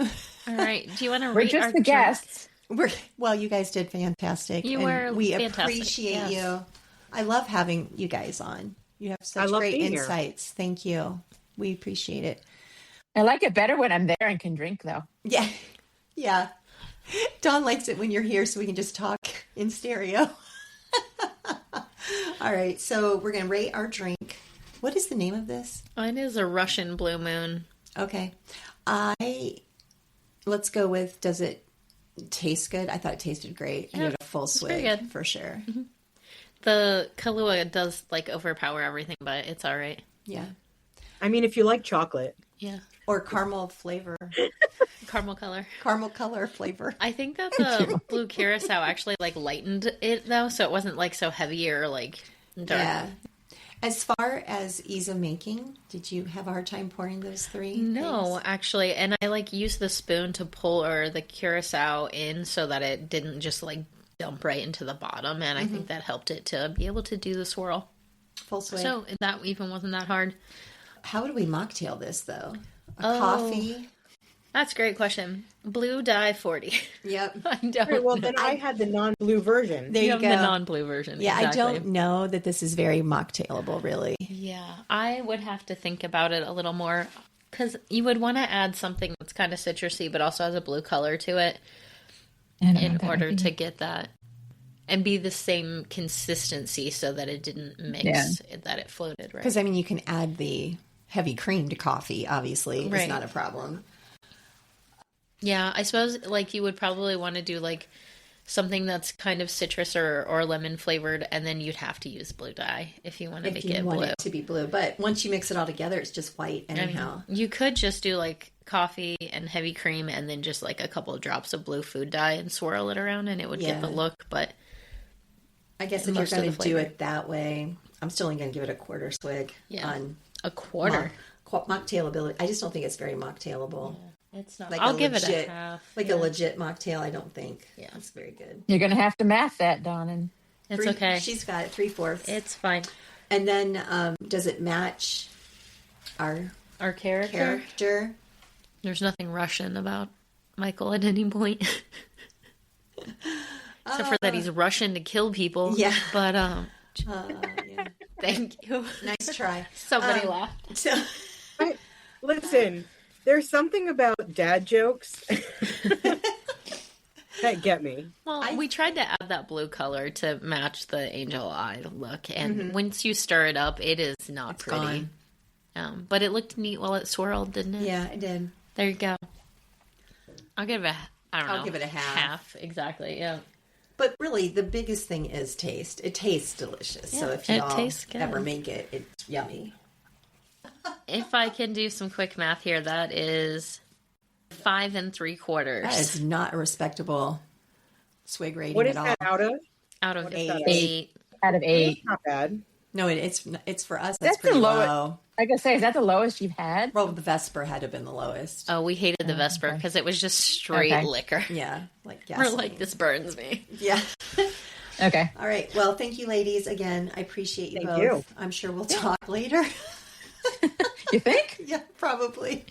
[SPEAKER 1] All right. Do you want to
[SPEAKER 3] We're
[SPEAKER 1] rate
[SPEAKER 3] just
[SPEAKER 1] our
[SPEAKER 3] the guests.
[SPEAKER 2] You guys did fantastic.
[SPEAKER 1] You were
[SPEAKER 2] we
[SPEAKER 1] fantastic.
[SPEAKER 2] Appreciate you. I love having you guys on. You have such great insights. Thank you. We appreciate it.
[SPEAKER 3] I like it better when I'm there and can drink, though.
[SPEAKER 2] Yeah. Yeah. Dawn likes it when you're here so we can just talk in stereo. All right. So we're going to rate our drink. What is the name of this?
[SPEAKER 1] Mine is a Russian Blue Moon.
[SPEAKER 2] Okay. Let's go with, does it taste good? I thought it tasted great. I
[SPEAKER 1] Yeah,
[SPEAKER 2] need a full
[SPEAKER 1] it's
[SPEAKER 2] swig
[SPEAKER 1] very good.
[SPEAKER 2] for sure.
[SPEAKER 1] Mm-hmm. The Kahlua does like overpower everything, but it's all right.
[SPEAKER 2] Yeah.
[SPEAKER 4] I mean, if you like chocolate.
[SPEAKER 1] Yeah.
[SPEAKER 2] Or caramel flavor.
[SPEAKER 1] Caramel color.
[SPEAKER 2] Caramel color flavor.
[SPEAKER 1] I think that the Blue Curacao actually like lightened it though, so it wasn't like so heavy or like dark.
[SPEAKER 2] Yeah. As far as ease of making, did you have a hard time pouring those three?
[SPEAKER 1] No,
[SPEAKER 2] things?
[SPEAKER 1] actually, and I like used the spoon to pour the curacao in so that it didn't just like dump right into the bottom, and I think that helped it to be able to do the swirl.
[SPEAKER 2] Full swig.
[SPEAKER 1] So that even wasn't that hard.
[SPEAKER 2] How would we mocktail this though? Coffee?
[SPEAKER 1] That's a great question. Blue dye 40.
[SPEAKER 2] Yep.
[SPEAKER 1] I don't
[SPEAKER 4] Right, well,
[SPEAKER 1] know.
[SPEAKER 4] then I had the non-blue version.
[SPEAKER 2] There you
[SPEAKER 1] have
[SPEAKER 2] go.
[SPEAKER 1] the non-blue version.
[SPEAKER 2] Yeah,
[SPEAKER 1] exactly.
[SPEAKER 2] I don't know that this is very mocktailable, really.
[SPEAKER 1] Yeah, I would have to think about it a little more because you would want to add something that's kind of citrusy but also has a blue color to it in order to get that and be the same consistency so that it didn't mix, that it floated, right?
[SPEAKER 2] Because, I mean, you can add the heavy cream to coffee, obviously.
[SPEAKER 1] Right.
[SPEAKER 2] It's not a problem.
[SPEAKER 1] Yeah, I suppose like you would probably want to do like something that's kind of citrus or lemon flavored, and then you'd have to use blue dye if you want to
[SPEAKER 2] If
[SPEAKER 1] make
[SPEAKER 2] you
[SPEAKER 1] it
[SPEAKER 2] want
[SPEAKER 1] blue.
[SPEAKER 2] it to be blue. But once you mix it all together, it's just white anyhow.
[SPEAKER 1] I mean, you could just do like coffee and heavy cream and then just like a couple of drops of blue food dye and swirl it around and it would get the look, but
[SPEAKER 2] I guess if you're
[SPEAKER 1] most of
[SPEAKER 2] going
[SPEAKER 1] the
[SPEAKER 2] to do
[SPEAKER 1] flavor.
[SPEAKER 2] it that way, I'm still only going to give it a quarter swig on
[SPEAKER 1] a quarter.
[SPEAKER 2] mocktailability. I just don't think it's very mocktailable.
[SPEAKER 1] It's not.
[SPEAKER 2] Like
[SPEAKER 1] I'll
[SPEAKER 2] a
[SPEAKER 1] give it
[SPEAKER 2] legit-
[SPEAKER 1] a half.
[SPEAKER 2] Like a legit mocktail, I don't think.
[SPEAKER 1] Yeah.
[SPEAKER 2] It's very good.
[SPEAKER 3] You're going to have to math that, Dawn. And
[SPEAKER 1] It's okay.
[SPEAKER 2] She's got it 3/4.
[SPEAKER 1] It's fine.
[SPEAKER 2] And then does it match our
[SPEAKER 1] Our
[SPEAKER 2] character?
[SPEAKER 1] There's nothing Russian about Michael at any point. Except for that he's Russian to kill people.
[SPEAKER 2] Yeah.
[SPEAKER 1] But,
[SPEAKER 2] Yeah.
[SPEAKER 1] thank you.
[SPEAKER 2] Nice try.
[SPEAKER 1] Somebody laughed.
[SPEAKER 2] So,
[SPEAKER 4] Listen, there's something about dad jokes that get me.
[SPEAKER 1] Well, we tried to add that blue color to match the angel eye look. And once you stir it up, it is not pretty.
[SPEAKER 2] gone.
[SPEAKER 1] But it looked neat while it swirled, didn't it?
[SPEAKER 2] yeah, I did.
[SPEAKER 1] There you go. I'll give it
[SPEAKER 2] I'll give it a half.
[SPEAKER 1] Half, exactly, yeah.
[SPEAKER 2] But really, the biggest thing is taste. It tastes delicious. So
[SPEAKER 1] Yeah,
[SPEAKER 2] if you
[SPEAKER 1] it
[SPEAKER 2] all
[SPEAKER 1] tastes good.
[SPEAKER 2] ever make it, it's yummy.
[SPEAKER 1] If I can do some quick math here, that is 5 3/4
[SPEAKER 2] That is not a respectable swig rating
[SPEAKER 4] What
[SPEAKER 2] at
[SPEAKER 4] is
[SPEAKER 2] all.
[SPEAKER 4] that out of?
[SPEAKER 1] out of
[SPEAKER 4] What is that?
[SPEAKER 1] 8.
[SPEAKER 3] out of 8.
[SPEAKER 4] Not bad.
[SPEAKER 2] No, it's for us. That's
[SPEAKER 3] That's the
[SPEAKER 2] pretty
[SPEAKER 3] lowest.
[SPEAKER 2] low.
[SPEAKER 3] I gotta say, is that the lowest you've had?
[SPEAKER 2] Well, the Vesper had to have been the lowest.
[SPEAKER 1] Oh, we hated the Vesper because it was just straight
[SPEAKER 3] Okay.
[SPEAKER 1] liquor.
[SPEAKER 2] Yeah, like
[SPEAKER 1] We're
[SPEAKER 2] gasoline.
[SPEAKER 1] like, this burns me.
[SPEAKER 2] Yeah.
[SPEAKER 3] Okay.
[SPEAKER 2] All right. Well, thank you, ladies. Again, I appreciate you
[SPEAKER 4] Thank
[SPEAKER 2] both.
[SPEAKER 4] you.
[SPEAKER 2] I'm sure we'll talk later.
[SPEAKER 3] You think?
[SPEAKER 2] Yeah, probably.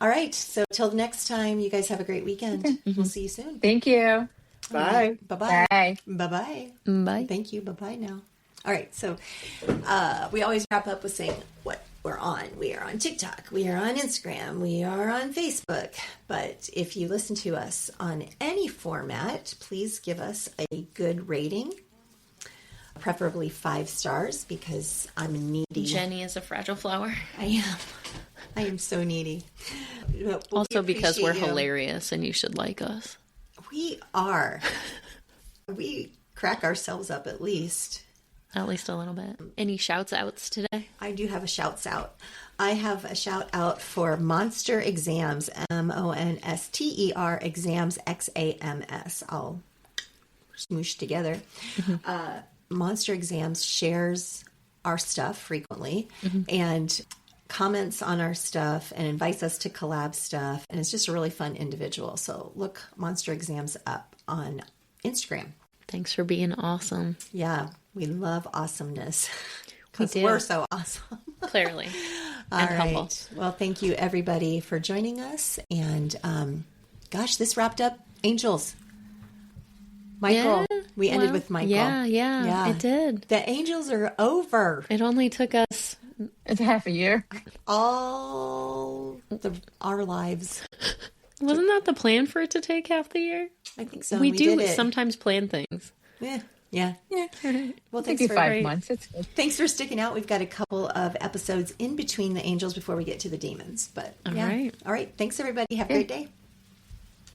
[SPEAKER 2] All right. So till next time, you guys have a great weekend. We'll see you soon.
[SPEAKER 3] Thank you.
[SPEAKER 4] Bye.
[SPEAKER 2] Bye-bye.
[SPEAKER 3] Bye.
[SPEAKER 2] Bye-bye.
[SPEAKER 1] Bye.
[SPEAKER 2] Thank you. Bye-bye now. All right. So we always wrap up with saying what we're on. We are on TikTok. We are on Instagram. We are on Facebook. But if you listen to us on any format, please give us a good rating. Preferably 5 stars because I'm needy.
[SPEAKER 1] Jenny is a fragile flower.
[SPEAKER 2] I am so needy. But we
[SPEAKER 1] Also because we're
[SPEAKER 2] appreciate you.
[SPEAKER 1] hilarious and you should like us.
[SPEAKER 2] We are. We crack ourselves up at least.
[SPEAKER 1] At least a little bit. Any shouts outs today?
[SPEAKER 2] I do have a shouts out. I have a shout out for Monster Exams, MONSTER Exams, XAMS. I'll smoosh together. Monster Exams shares our stuff frequently and comments on our stuff and invites us to collab stuff. And it's just a really fun individual. So look Monster Exams up on Instagram.
[SPEAKER 1] Thanks for being awesome.
[SPEAKER 2] Yeah, we love awesomeness because
[SPEAKER 1] do.
[SPEAKER 2] we're so awesome.
[SPEAKER 1] Clearly.
[SPEAKER 2] All
[SPEAKER 1] And
[SPEAKER 2] right.
[SPEAKER 1] humble.
[SPEAKER 2] Well, thank you everybody for joining us. And gosh, this wrapped up Angels. Michael.
[SPEAKER 1] Yeah,
[SPEAKER 2] We ended
[SPEAKER 1] well,
[SPEAKER 2] with Michael.
[SPEAKER 1] Yeah, it did.
[SPEAKER 2] The Angels are over.
[SPEAKER 1] It only took us
[SPEAKER 3] It's half a year.
[SPEAKER 2] Our lives.
[SPEAKER 1] Wasn't that the plan for it to take half the year?
[SPEAKER 2] I think so.
[SPEAKER 1] We do
[SPEAKER 2] did it.
[SPEAKER 1] sometimes plan things.
[SPEAKER 2] Yeah. Well, thanks
[SPEAKER 3] Maybe
[SPEAKER 2] for
[SPEAKER 3] 5 months. It's good.
[SPEAKER 2] Thanks for sticking out. We've got a couple of episodes in between the angels before we get to the demons. But
[SPEAKER 1] All right.
[SPEAKER 2] All right. Thanks, everybody. Have a great day.